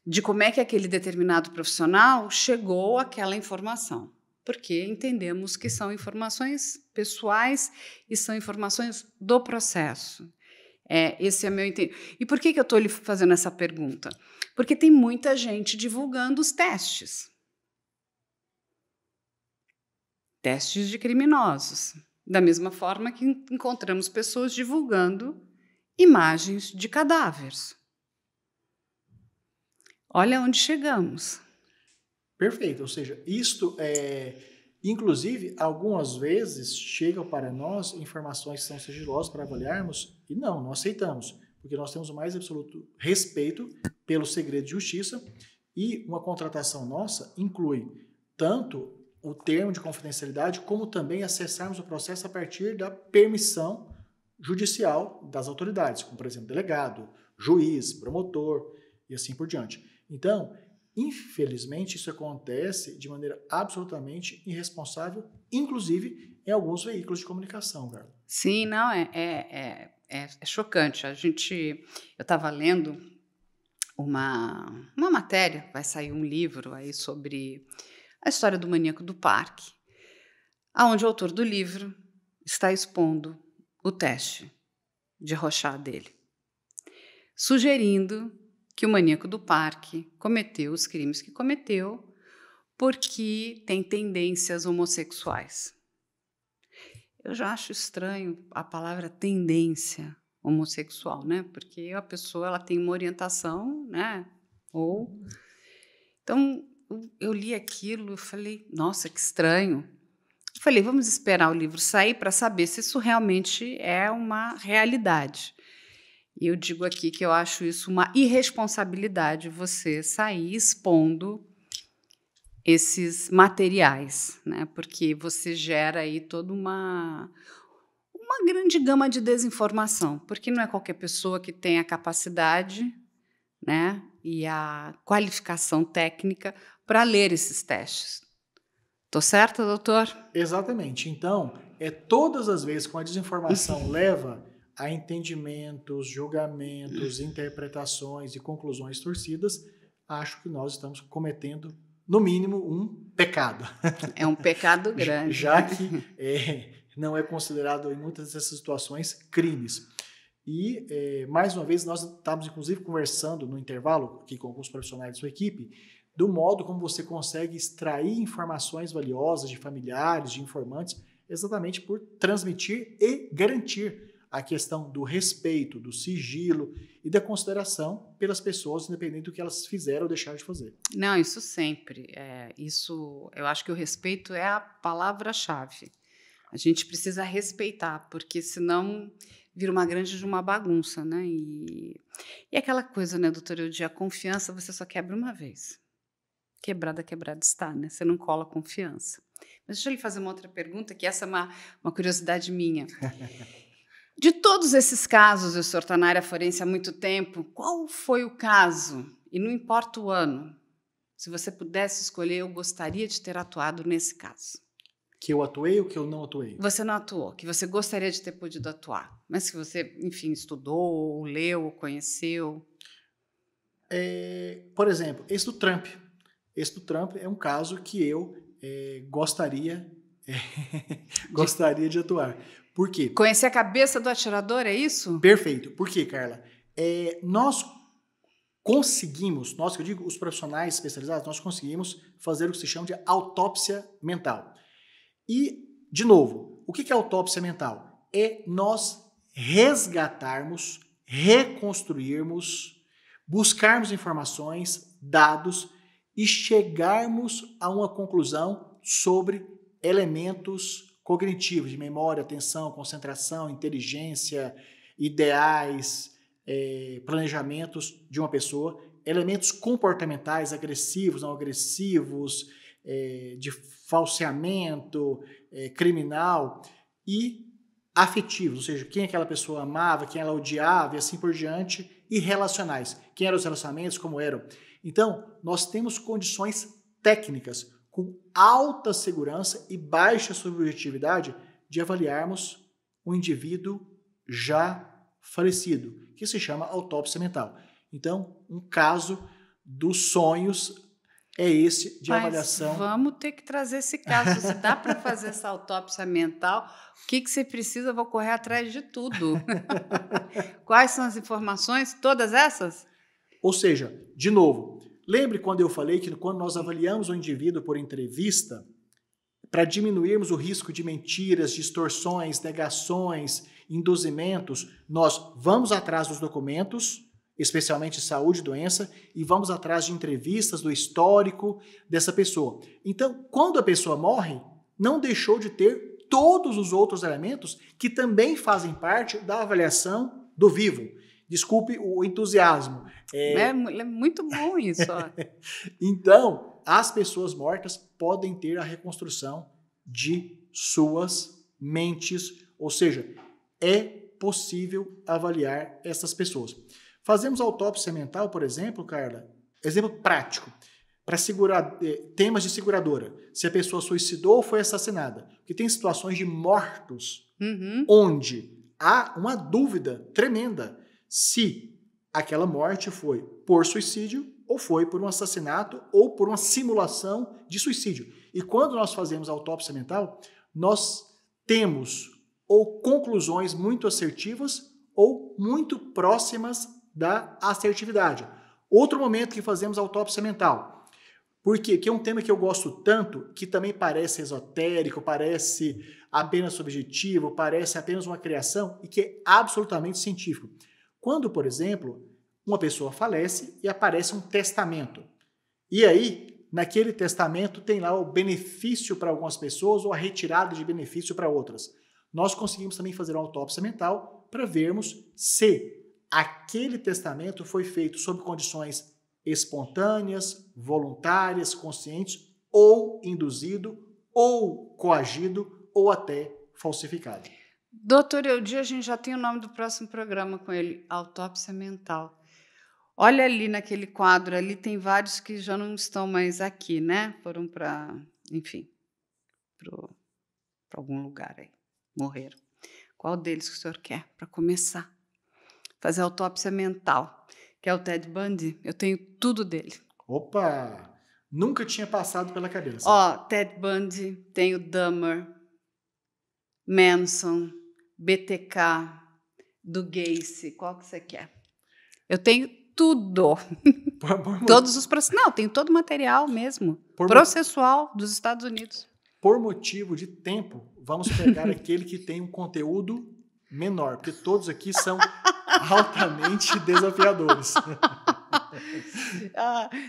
de como é que aquele determinado profissional chegou àquela informação. porque entendemos que são informações pessoais e são informações do processo. Esse é meu entendimento. E por que eu estou lhe fazendo essa pergunta? Porque tem muita gente divulgando os testes. Testes de criminosos. Da mesma forma que encontramos pessoas divulgando imagens de cadáveres. Olha onde chegamos. Perfeito, ou seja, isto inclusive, algumas vezes chegam para nós informações que são sigilosas para avaliarmos e não aceitamos, porque nós temos o mais absoluto respeito pelo segredo de justiça e uma contratação nossa inclui tanto o termo de confidencialidade como também acessarmos o processo a partir da permissão judicial das autoridades, como por exemplo delegado, juiz, promotor e assim por diante. Então, infelizmente, isso acontece de maneira absolutamente irresponsável, inclusive em alguns veículos de comunicação, Carla. Sim, não, é chocante. Eu estava lendo uma matéria, vai sair um livro aí sobre a história do maníaco do parque, onde o autor do livro está expondo o teste de Rorschach dele, sugerindo que o maníaco do parque cometeu os crimes que cometeu porque tem tendências homossexuais. Eu já acho estranho a palavra tendência homossexual, né? Porque a pessoa ela tem uma orientação, né? Então, eu li aquilo e falei, nossa, que estranho. Eu falei, vamos esperar o livro sair para saber se isso realmente é uma realidade. E eu digo aqui que eu acho isso uma irresponsabilidade você sair expondo esses materiais, né? Porque você gera aí toda uma grande gama de desinformação, porque não é qualquer pessoa que tem a capacidade, né, e a qualificação técnica para ler esses testes. Tô certa, doutor? Exatamente. Então, todas as vezes que a desinformação leva a entendimentos, julgamentos, interpretações e conclusões torcidas, acho que nós estamos cometendo, no mínimo, um pecado. É um pecado grande. Já que não é considerado, em muitas dessas situações, crimes. E, mais uma vez, nós estávamos, inclusive, conversando no intervalo aqui com alguns profissionais da sua equipe, do modo como você consegue extrair informações valiosas de familiares, de informantes, exatamente por transmitir e garantir a questão do respeito, do sigilo e da consideração pelas pessoas, independente do que elas fizeram ou deixaram de fazer. Não, isso sempre. Eu acho que o respeito é a palavra-chave. A gente precisa respeitar, porque senão vira uma grande de uma bagunça, né? E aquela coisa, né, doutora Eudia, a confiança você só quebra uma vez. Quebrada está, né? Você não cola confiança. Mas deixa eu lhe fazer uma outra pergunta, que essa é uma curiosidade minha. De todos esses casos, o senhor está na área forense há muito tempo, qual foi o caso, e não importa o ano, se você pudesse escolher, eu gostaria de ter atuado nesse caso? Que eu atuei ou que eu não atuei? Você não atuou, que você gostaria de ter podido atuar, mas que você, enfim, estudou, ou leu, ou conheceu. Por exemplo, esse do Trump. Esse do Trump é um caso que eu gostaria de atuar. Por quê? Conhecer a cabeça do atirador, é isso? Perfeito. Por quê, Carla? Nós conseguimos, nós que eu digo, os profissionais especializados, nós conseguimos fazer o que se chama de autópsia mental. E, de novo, o que é autópsia mental? É nós resgatarmos, reconstruirmos, buscarmos informações, dados e chegarmos a uma conclusão sobre elementos cognitivos, de memória, atenção, concentração, inteligência, ideais, planejamentos de uma pessoa, elementos comportamentais, agressivos, não agressivos, de falseamento, criminal e afetivos, ou seja, quem aquela pessoa amava, quem ela odiava e assim por diante, e relacionais, quem eram os relacionamentos, como eram. Então, nós temos condições técnicas com alta segurança e baixa subjetividade de avaliarmos um indivíduo já falecido, que se chama autópsia mental. Então, um caso dos sonhos é esse de Mas avaliação. vamos ter que trazer esse caso. Se dá para fazer essa autópsia mental, o que você precisa? Eu vou correr atrás de tudo. Quais são as informações? Todas essas? Ou seja, de novo, lembre quando eu falei que quando nós avaliamos o indivíduo por entrevista, para diminuirmos o risco de mentiras, distorções, negações, induzimentos, nós vamos atrás dos documentos, especialmente saúde e doença, e vamos atrás de entrevistas, do histórico dessa pessoa. Então, quando a pessoa morre, não deixou de ter todos os outros elementos que também fazem parte da avaliação do vivo. Desculpe o entusiasmo. É muito bom isso. Ó. Então, as pessoas mortas podem ter a reconstrução de suas mentes, ou seja, é possível avaliar essas pessoas. Fazemos autópsia mental, por exemplo, Carla, exemplo prático, para segurar temas de seguradora. Se a pessoa suicidou ou foi assassinada. Porque tem situações de mortos onde há uma dúvida tremenda se aquela morte foi por suicídio ou foi por um assassinato ou por uma simulação de suicídio. E quando nós fazemos a autópsia mental, nós temos ou conclusões muito assertivas ou muito próximas da assertividade. Outro momento que fazemos a autópsia mental. Por quê? Que é um tema que eu gosto tanto, que também parece esotérico, parece apenas subjetivo, parece apenas uma criação e que é absolutamente científico. Quando, por exemplo, uma pessoa falece e aparece um testamento. E aí, naquele testamento tem lá o benefício para algumas pessoas ou a retirada de benefício para outras. Nós conseguimos também fazer uma autópsia mental para vermos se aquele testamento foi feito sob condições espontâneas, voluntárias, conscientes, ou induzido, ou coagido, ou até falsificado. Doutor Eudi, a gente já tem o nome do próximo programa com ele, autópsia mental. Olha ali naquele quadro, ali tem vários que já não estão mais aqui, né? Foram para, enfim, para algum lugar aí, morreram. Qual deles que o senhor quer para começar? Fazer autópsia mental, que é o Ted Bundy. Eu tenho tudo dele. Opa! Nunca tinha passado pela cabeça. Ó, Ted Bundy, tem o Dahmer, Manson, BTK, do Gacy. Qual que você quer? Eu tenho tudo. Todos os processos. Não, tenho todo o material mesmo. Processual dos Estados Unidos. Por motivo de tempo, vamos pegar aquele que tem um conteúdo menor, porque todos aqui são altamente desafiadores.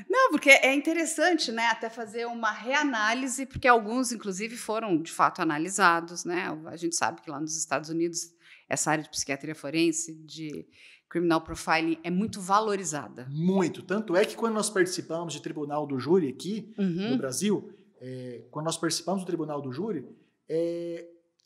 Não, porque é interessante, né, até fazer uma reanálise, porque alguns, inclusive, foram, de fato, analisados, né? A gente sabe que lá nos Estados Unidos, essa área de psiquiatria forense, de criminal profiling, é muito valorizada. Muito. Tanto é que quando nós participamos de tribunal do júri aqui no Brasil, quando nós participamos do tribunal do júri,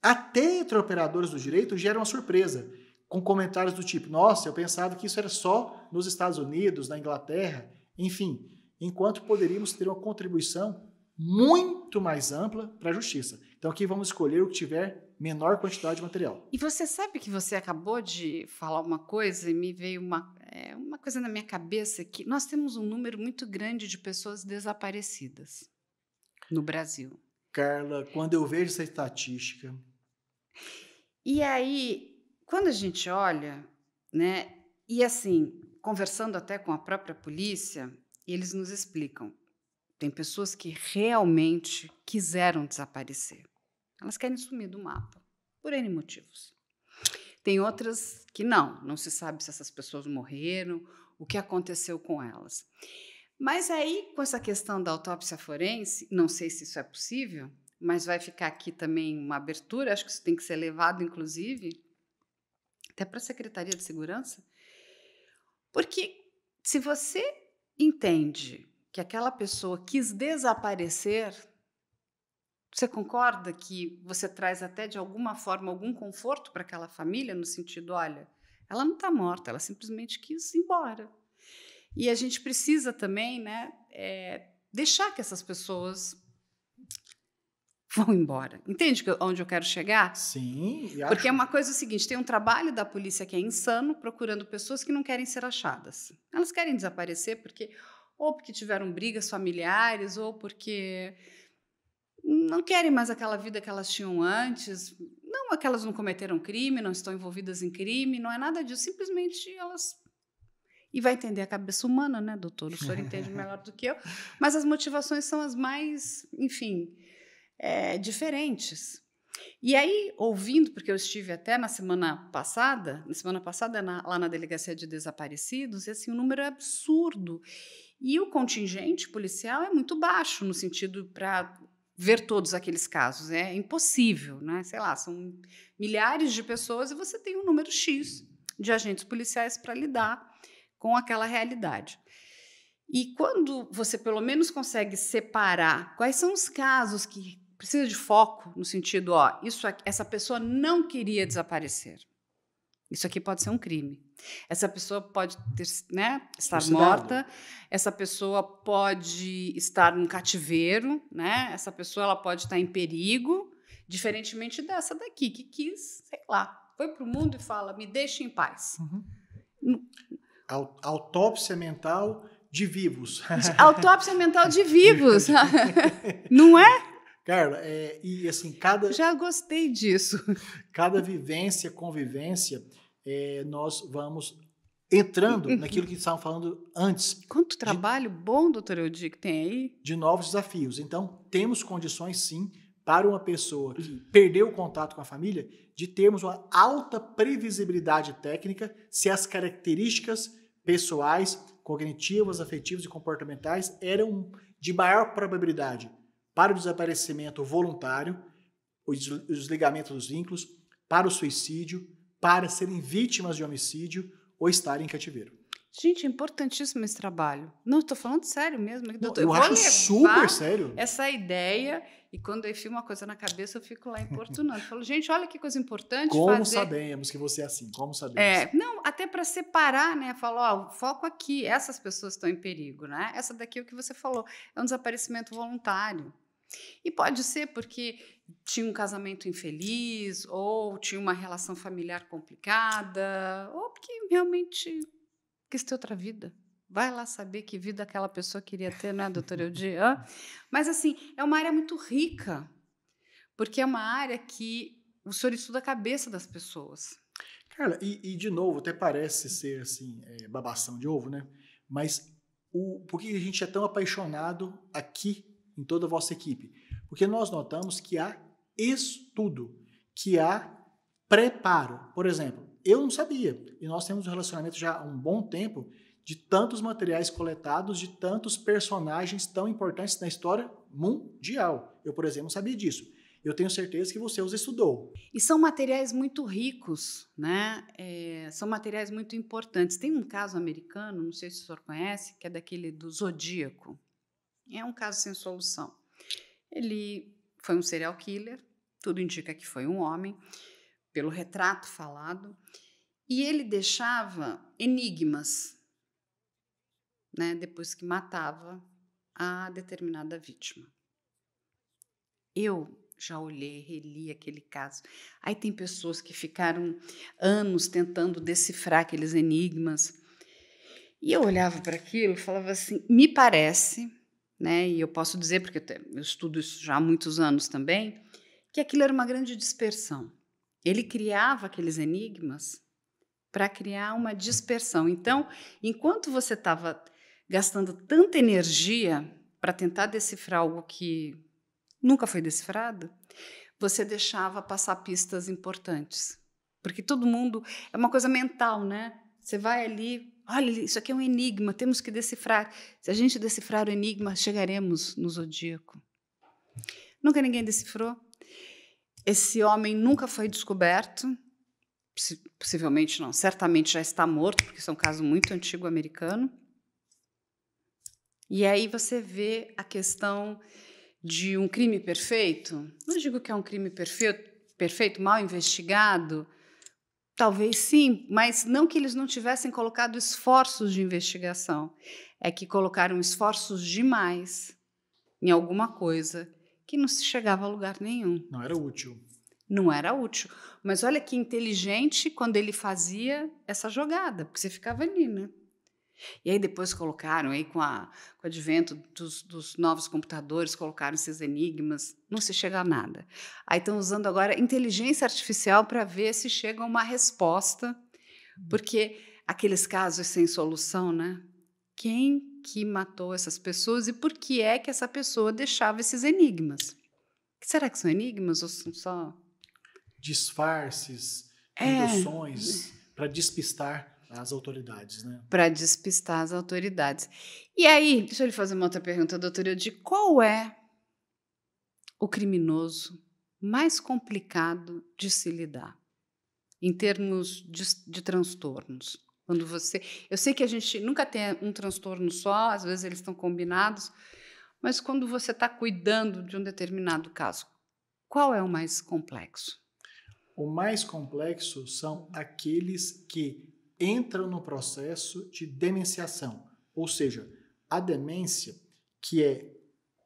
até entre operadores do direito gera uma surpresa, com comentários do tipo, nossa, eu pensava que isso era só nos Estados Unidos, na Inglaterra, enfim, enquanto poderíamos ter uma contribuição muito mais ampla para a justiça. Então aqui vamos escolher o que tiver menor quantidade de material. E você sabe que você acabou de falar uma coisa e me veio uma coisa na minha cabeça, que nós temos um número muito grande de pessoas desaparecidas no Brasil. Carla, quando eu vejo essa estatística... E aí... Quando a gente olha, né, e assim, conversando até com a própria polícia, eles nos explicam, tem pessoas que realmente quiseram desaparecer. Elas querem sumir do mapa, por N motivos. Tem outras que não se sabe se essas pessoas morreram, o que aconteceu com elas. Mas aí, com essa questão da autópsia forense, não sei se isso é possível, mas vai ficar aqui também uma abertura, acho que isso tem que ser levado, inclusive, até para a Secretaria de Segurança, porque se você entende que aquela pessoa quis desaparecer, você concorda que você traz até de alguma forma algum conforto para aquela família, no sentido, olha, ela não está morta, ela simplesmente quis ir embora. E a gente precisa também, né, deixar que essas pessoas vão embora. Entende onde eu quero chegar? Sim. Porque é uma coisa seguinte, tem um trabalho da polícia que é insano, procurando pessoas que não querem ser achadas. Elas querem desaparecer porque ou porque tiveram brigas familiares, ou porque não querem mais aquela vida que elas tinham antes. Não é que elas não cometeram crime, não estão envolvidas em crime, não é nada disso. Simplesmente elas... E vai entender a cabeça humana, né, doutor? O senhor entende melhor do que eu. Mas as motivações são as mais, enfim, diferentes. E aí, ouvindo, porque eu estive até na semana passada lá na Delegacia de Desaparecidos, e assim, o número é absurdo. E o contingente policial é muito baixo, no sentido para ver todos aqueles casos. É impossível, né? Sei lá, são milhares de pessoas e você tem um número X de agentes policiais para lidar com aquela realidade. E quando você, pelo menos, consegue separar quais são os casos que precisa de foco, no sentido, essa pessoa não queria desaparecer. Isso aqui pode ser um crime. Essa pessoa pode ter, né, estar morta, essa pessoa pode estar num cativeiro, né, essa pessoa ela pode estar em perigo, diferentemente dessa daqui, que quis, sei lá, foi para o mundo e fala, me deixe em paz. Autópsia mental de vivos. Autópsia mental de vivos. Não é? Carla, e assim, Já gostei disso. Cada vivência, convivência, nós vamos entrando naquilo que estavam falando antes. Quanto trabalho bom, doutor Eudi, que tem aí. De novos desafios. Então, temos condições, sim, para uma pessoa que perdeu o contato com a família, de termos uma alta previsibilidade técnica se as características pessoais, cognitivas, afetivas e comportamentais eram de maior probabilidade para o desaparecimento voluntário, o desligamento dos vínculos, para o suicídio, para serem vítimas de homicídio ou estarem em cativeiro. Gente, é importantíssimo esse trabalho. Não, estou falando sério mesmo. Doutor, eu acho super sério. Essa ideia, e quando eu enfio uma coisa na cabeça, eu fico lá importunando. Eu falo, gente, olha que coisa importante como fazer. Como sabemos que você é assim? Como sabemos? Não, até para separar, né? Falar, foco aqui, essas pessoas estão em perigo, né? Essa daqui é o que você falou, é um desaparecimento voluntário. E pode ser porque tinha um casamento infeliz, ou tinha uma relação familiar complicada, ou porque realmente quis ter outra vida. Vai lá saber que vida aquela pessoa queria ter, né, doutor Eudi? Mas, assim, é uma área muito rica, porque é uma área que o senhor estuda a cabeça das pessoas. Carla, e de novo, até parece ser, assim, babação de ovo, né? Mas por que a gente é tão apaixonado aqui em toda a vossa equipe? Porque nós notamos que há estudo, que há preparo. Por exemplo, eu não sabia, e nós temos um relacionamento já há um bom tempo, de tantos materiais coletados, de tantos personagens tão importantes na história mundial. Eu, por exemplo, não sabia disso. Eu tenho certeza que você os estudou. E são materiais muito ricos, né? São materiais muito importantes. Tem um caso americano, não sei se o senhor conhece, que é daquele do Zodíaco. É um caso sem solução. Ele foi um serial killer, tudo indica que foi um homem, pelo retrato falado, e ele deixava enigmas, né, depois que matava a determinada vítima. Eu já olhei, reli aquele caso. Aí tem pessoas que ficaram anos tentando decifrar aqueles enigmas. E eu olhava para aquilo e falava assim, me parece, né, e eu posso dizer, porque eu estudo isso já há muitos anos também, que aquilo era uma grande dispersão. Ele criava aqueles enigmas para criar uma dispersão. Então, enquanto você estava gastando tanta energia para tentar decifrar algo que nunca foi decifrado, você deixava passar pistas importantes. Porque todo mundo... É uma coisa mental, né? Você vai ali... Olha, isso aqui é um enigma, temos que decifrar. Se a gente decifrar o enigma, chegaremos no Zodíaco. Nunca ninguém decifrou. Esse homem nunca foi descoberto. Possivelmente não, certamente já está morto, porque isso é um caso muito antigo americano. E aí você vê a questão de um crime perfeito. Não digo que é um crime perfeito, mal investigado. Talvez sim, mas não que eles não tivessem colocado esforços de investigação. É que colocaram esforços demais em alguma coisa que não se chegava a lugar nenhum. Não era útil. Não era útil. Mas olha que inteligente quando ele fazia essa jogada, porque você ficava ali, né? E aí depois colocaram, aí com o advento dos novos computadores, colocaram esses enigmas, não se chega a nada. Aí estão usando agora inteligência artificial para ver se chega a uma resposta, porque aqueles casos sem solução, né? Quem que matou essas pessoas e por que é que essa pessoa deixava esses enigmas? Será que são enigmas ou são só... Disfarces, É, induções para despistar as autoridades, né? para despistar as autoridades. E aí, deixa eu lhe fazer uma outra pergunta, doutora Eudy, qual é o criminoso mais complicado de se lidar, em termos de transtornos? Quando você... Eu sei que a gente nunca tem um transtorno só, às vezes eles estão combinados, mas quando você está cuidando de um determinado caso, qual é o mais complexo? O mais complexo são aqueles que entram no processo de demenciação, ou seja, a demência, que é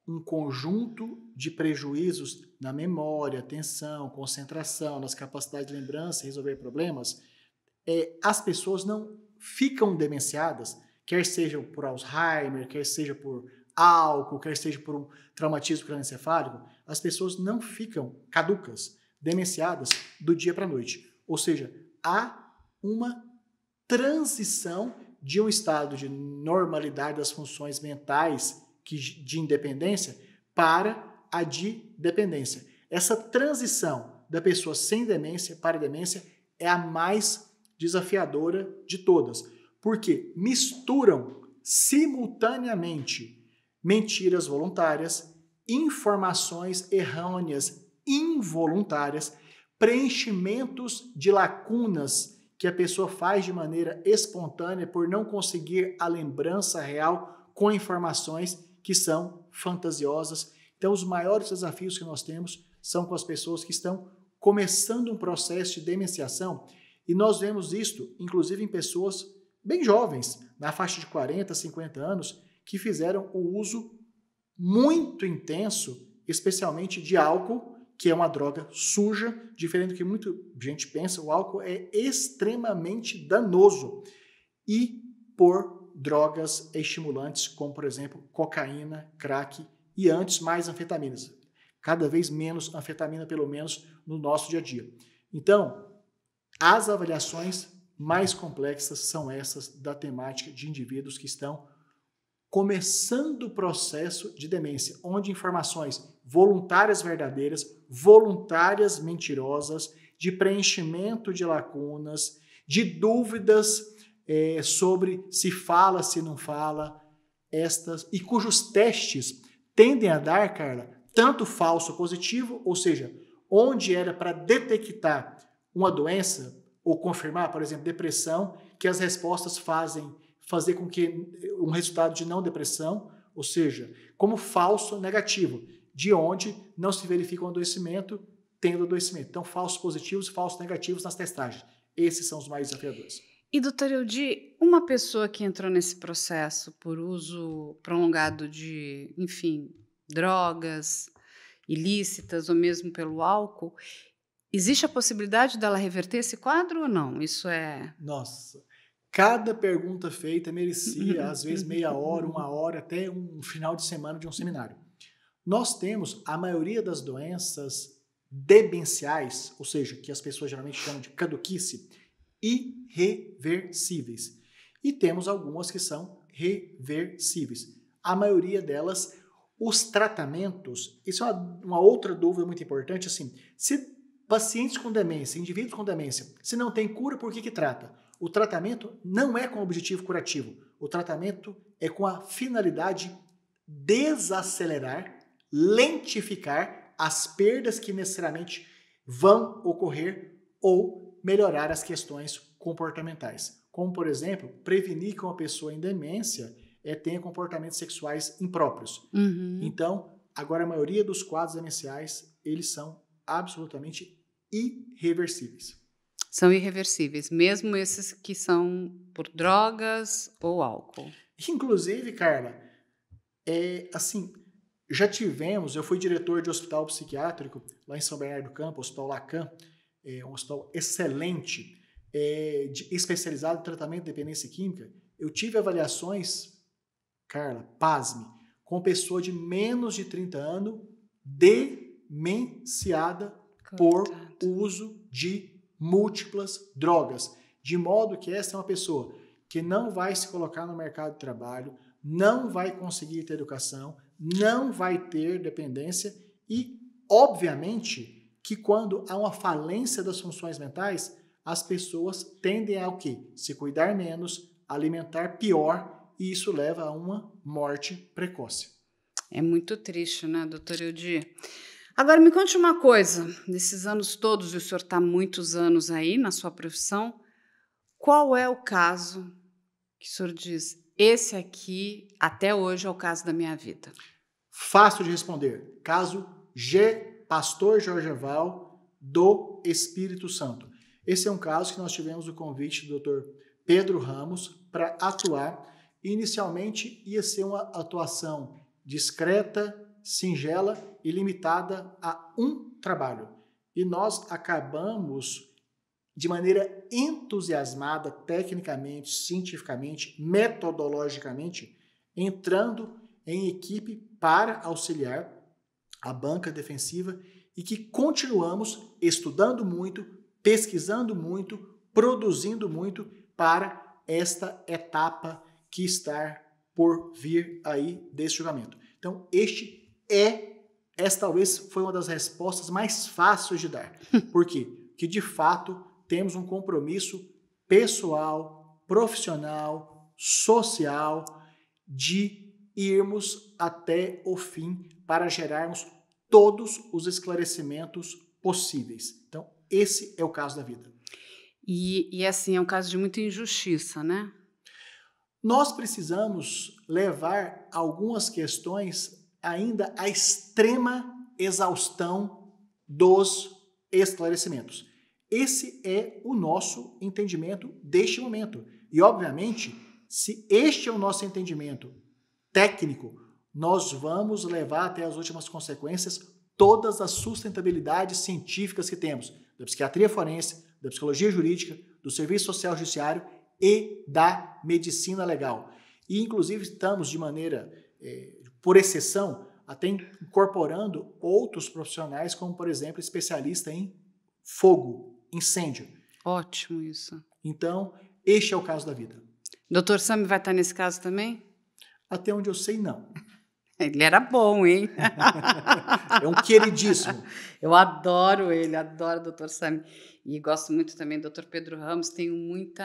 um conjunto de prejuízos na memória, atenção, concentração, nas capacidades de lembrança, resolver problemas, as pessoas não ficam demenciadas, quer seja por Alzheimer, quer seja por álcool, quer seja por um traumatismo crânioencefálico, as pessoas não ficam caducas, demenciadas do dia para a noite. Ou seja, há uma transição de um estado de normalidade das funções mentais de independência para a de dependência. Essa transição da pessoa sem demência para a demência é a mais desafiadora de todas, porque misturam simultaneamente mentiras voluntárias, informações errôneas involuntárias, preenchimentos de lacunas que a pessoa faz de maneira espontânea por não conseguir a lembrança real com informações que são fantasiosas. Então, os maiores desafios que nós temos são com as pessoas que estão começando um processo de demenciação, e nós vemos isto, inclusive, em pessoas bem jovens, na faixa de 40, 50 anos, que fizeram o uso muito intenso, especialmente de álcool, que é uma droga suja, diferente do que muita gente pensa, o álcool é extremamente danoso, e por drogas estimulantes, como, por exemplo, cocaína, crack e antes mais anfetaminas. Cada vez menos anfetamina, pelo menos, no nosso dia a dia. Então, as avaliações mais complexas são essas da temática de indivíduos que estão começando o processo de demência, onde informações voluntárias verdadeiras, voluntárias mentirosas, de preenchimento de lacunas, de dúvidas sobre se fala, se não fala, e cujos testes tendem a dar, Carla, tanto falso positivo, ou seja, onde era para detectar uma doença ou confirmar, por exemplo, depressão, que as respostas fazer com que um resultado de não depressão, ou seja, como falso negativo, de onde não se verifica um adoecimento, tendo adoecimento. Então, falsos positivos e falsos negativos nas testagens. Esses são os mais desafiadores. E, doutora Eudy, uma pessoa que entrou nesse processo por uso prolongado de, enfim, drogas ilícitas ou mesmo pelo álcool, existe a possibilidade dela reverter esse quadro ou não? Isso é... Nossa, cada pergunta feita merecia, às vezes, meia hora, uma hora, até um final de semana de um seminário. Nós temos a maioria das doenças demenciais, ou seja, que as pessoas geralmente chamam de caduquice, irreversíveis. E temos algumas que são reversíveis. A maioria delas, os tratamentos, isso é uma outra dúvida muito importante, assim, se pacientes com demência, indivíduos com demência, se não tem cura, por que trata? O tratamento não é com objetivo curativo. O tratamento é com a finalidade desacelerar, lentificar as perdas que necessariamente vão ocorrer ou melhorar as questões comportamentais. Como, por exemplo, prevenir que uma pessoa em demência tenha comportamentos sexuais impróprios. Então, agora a maioria dos quadros demenciais, eles são absolutamente irreversíveis. São irreversíveis, mesmo esses que são por drogas ou álcool. Inclusive, Carla, assim, já tivemos, eu fui diretor de hospital psiquiátrico lá em São Bernardo do Campo, Hospital Lacan, um hospital excelente. especializado em tratamento de dependência química, eu tive avaliações, Carla, pasme, com pessoa de menos de 30 anos demenciada por uso de múltiplas drogas. De modo que essa é uma pessoa que não vai se colocar no mercado de trabalho, não vai conseguir ter educação, não vai ter dependência e, obviamente, que quando há uma falência das funções mentais, as pessoas tendem a o quê? Se cuidar menos, alimentar pior, e isso leva a uma morte precoce. É muito triste, né, doutor Eudi? Agora, me conte uma coisa. Nesses anos todos, e o senhor está há muitos anos aí na sua profissão, qual é o caso que o senhor diz, esse aqui, até hoje, é o caso da minha vida? Fácil de responder. Caso Pastor Jorgeval do Espírito Santo. Esse é um caso que nós tivemos o convite do Dr. Pedro Ramos para atuar. Inicialmente ia ser uma atuação discreta, singela e limitada a um trabalho. E nós acabamos, de maneira entusiasmada, tecnicamente, cientificamente, metodologicamente, entrando em equipe para auxiliar a banca defensiva e que continuamos estudando muito, pesquisando muito, produzindo muito para esta etapa que está por vir aí desse julgamento. Então, essa talvez foi uma das respostas mais fáceis de dar. Por quê? Porque, de fato, temos um compromisso pessoal, profissional, social, de irmos até o fim para gerarmos todos os esclarecimentos possíveis. Então, esse é o caso da vida. E assim, é um caso de muita injustiça, né? Nós precisamos levar algumas questões ainda à extrema exaustão dos esclarecimentos. Esse é o nosso entendimento deste momento. E, obviamente, se este é o nosso entendimento técnico, nós vamos levar até as últimas consequências todas as sustentabilidades científicas que temos, da psiquiatria forense, da psicologia jurídica, do serviço social judiciário e da medicina legal. E, inclusive, estamos de maneira, por exceção, até incorporando outros profissionais, como, por exemplo, especialista em fogo, incêndio. Ótimo isso. Então, este é o caso da vida. Doutor Sami vai estar nesse caso também? Até onde eu sei, não. Ele era bom, hein? É um queridíssimo. Eu adoro ele, adoro o doutor Sami. E gosto muito também do doutor Pedro Ramos, tenho muito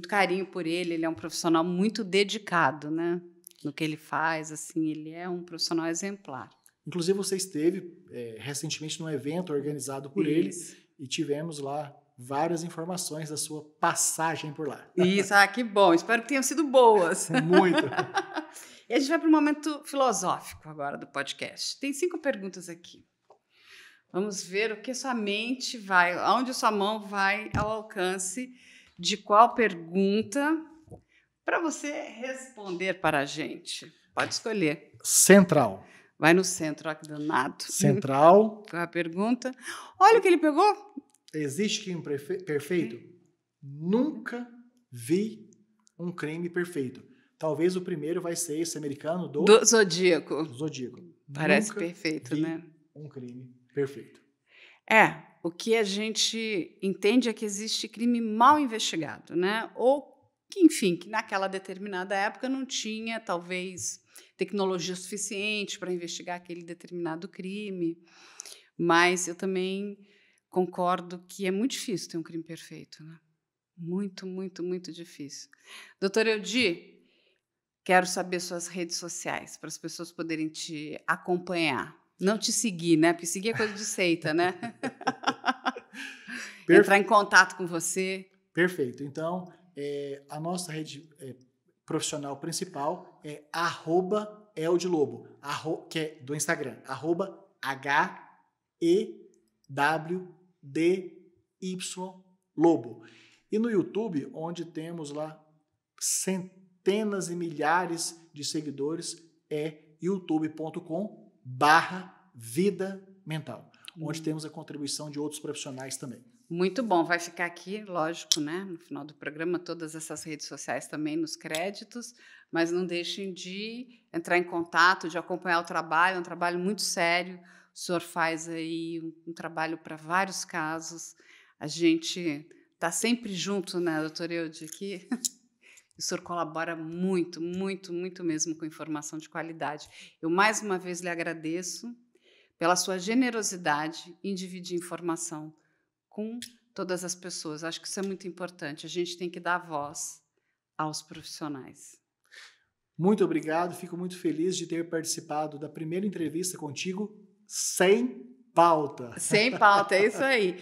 carinho por ele. Ele é um profissional muito dedicado, né? No que ele faz, assim, ele é um profissional exemplar. Inclusive, você esteve recentemente num evento organizado por ele e tivemos lá várias informações da sua passagem por lá. Isso, que bom. Espero que tenham sido boas. Muito. E a gente vai para um momento filosófico agora do podcast. Tem 5 perguntas aqui. Vamos ver o que sua mente vai, aonde sua mão vai ao alcance de qual pergunta para você responder para a gente. Pode escolher. Central. Vai no centro, ó, que danado. Central. Qual é a pergunta? Olha o que ele pegou. Existe crime perfeito? Nunca vi um crime perfeito. Talvez o primeiro vai ser esse americano do Zodíaco. Zodíaco. Parece Nunca perfeito, vi né? Um crime perfeito. O que a gente entende é que existe crime mal investigado, né? Ou que, enfim, que naquela determinada época não tinha, talvez, tecnologia suficiente para investigar aquele determinado crime. Mas eu também concordo que é muito difícil ter um crime perfeito, né? Muito, muito, muito difícil. Doutor Eudi, quero saber suas redes sociais, para as pessoas poderem te acompanhar. Não te seguir, né? Porque seguir é coisa de seita, né? Entrar em contato com você. Perfeito. Então, a nossa rede profissional principal é @eldlobo, que é do Instagram, @HEWDYLobo. E no YouTube, onde temos lá centenas e milhares de seguidores, é youtube.com/vida mental. onde temos a contribuição de outros profissionais também. Muito bom, vai ficar aqui, lógico, né, no final do programa, todas essas redes sociais também nos créditos, mas não deixem de entrar em contato, de acompanhar o trabalho, é um trabalho muito sério, o senhor faz aí um trabalho para vários casos, a gente está sempre junto, né, doutora Eude, aqui, o senhor colabora muito, muito, muito mesmo com informação de qualidade. Eu mais uma vez lhe agradeço pela sua generosidade em dividir informação com todas as pessoas. Acho que isso é muito importante. A gente tem que dar voz aos profissionais. Muito obrigado. Fico muito feliz de ter participado da primeira entrevista contigo sem pauta. Sem pauta, é isso aí.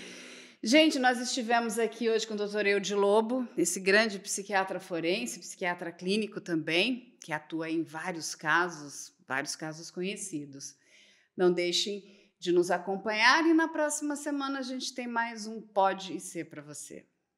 Gente, nós estivemos aqui hoje com o Dr. Eude Lobo, esse grande psiquiatra forense, psiquiatra clínico também, que atua em vários casos conhecidos. Não deixem de nos acompanhar e na próxima semana a gente tem mais um Pode IC para você.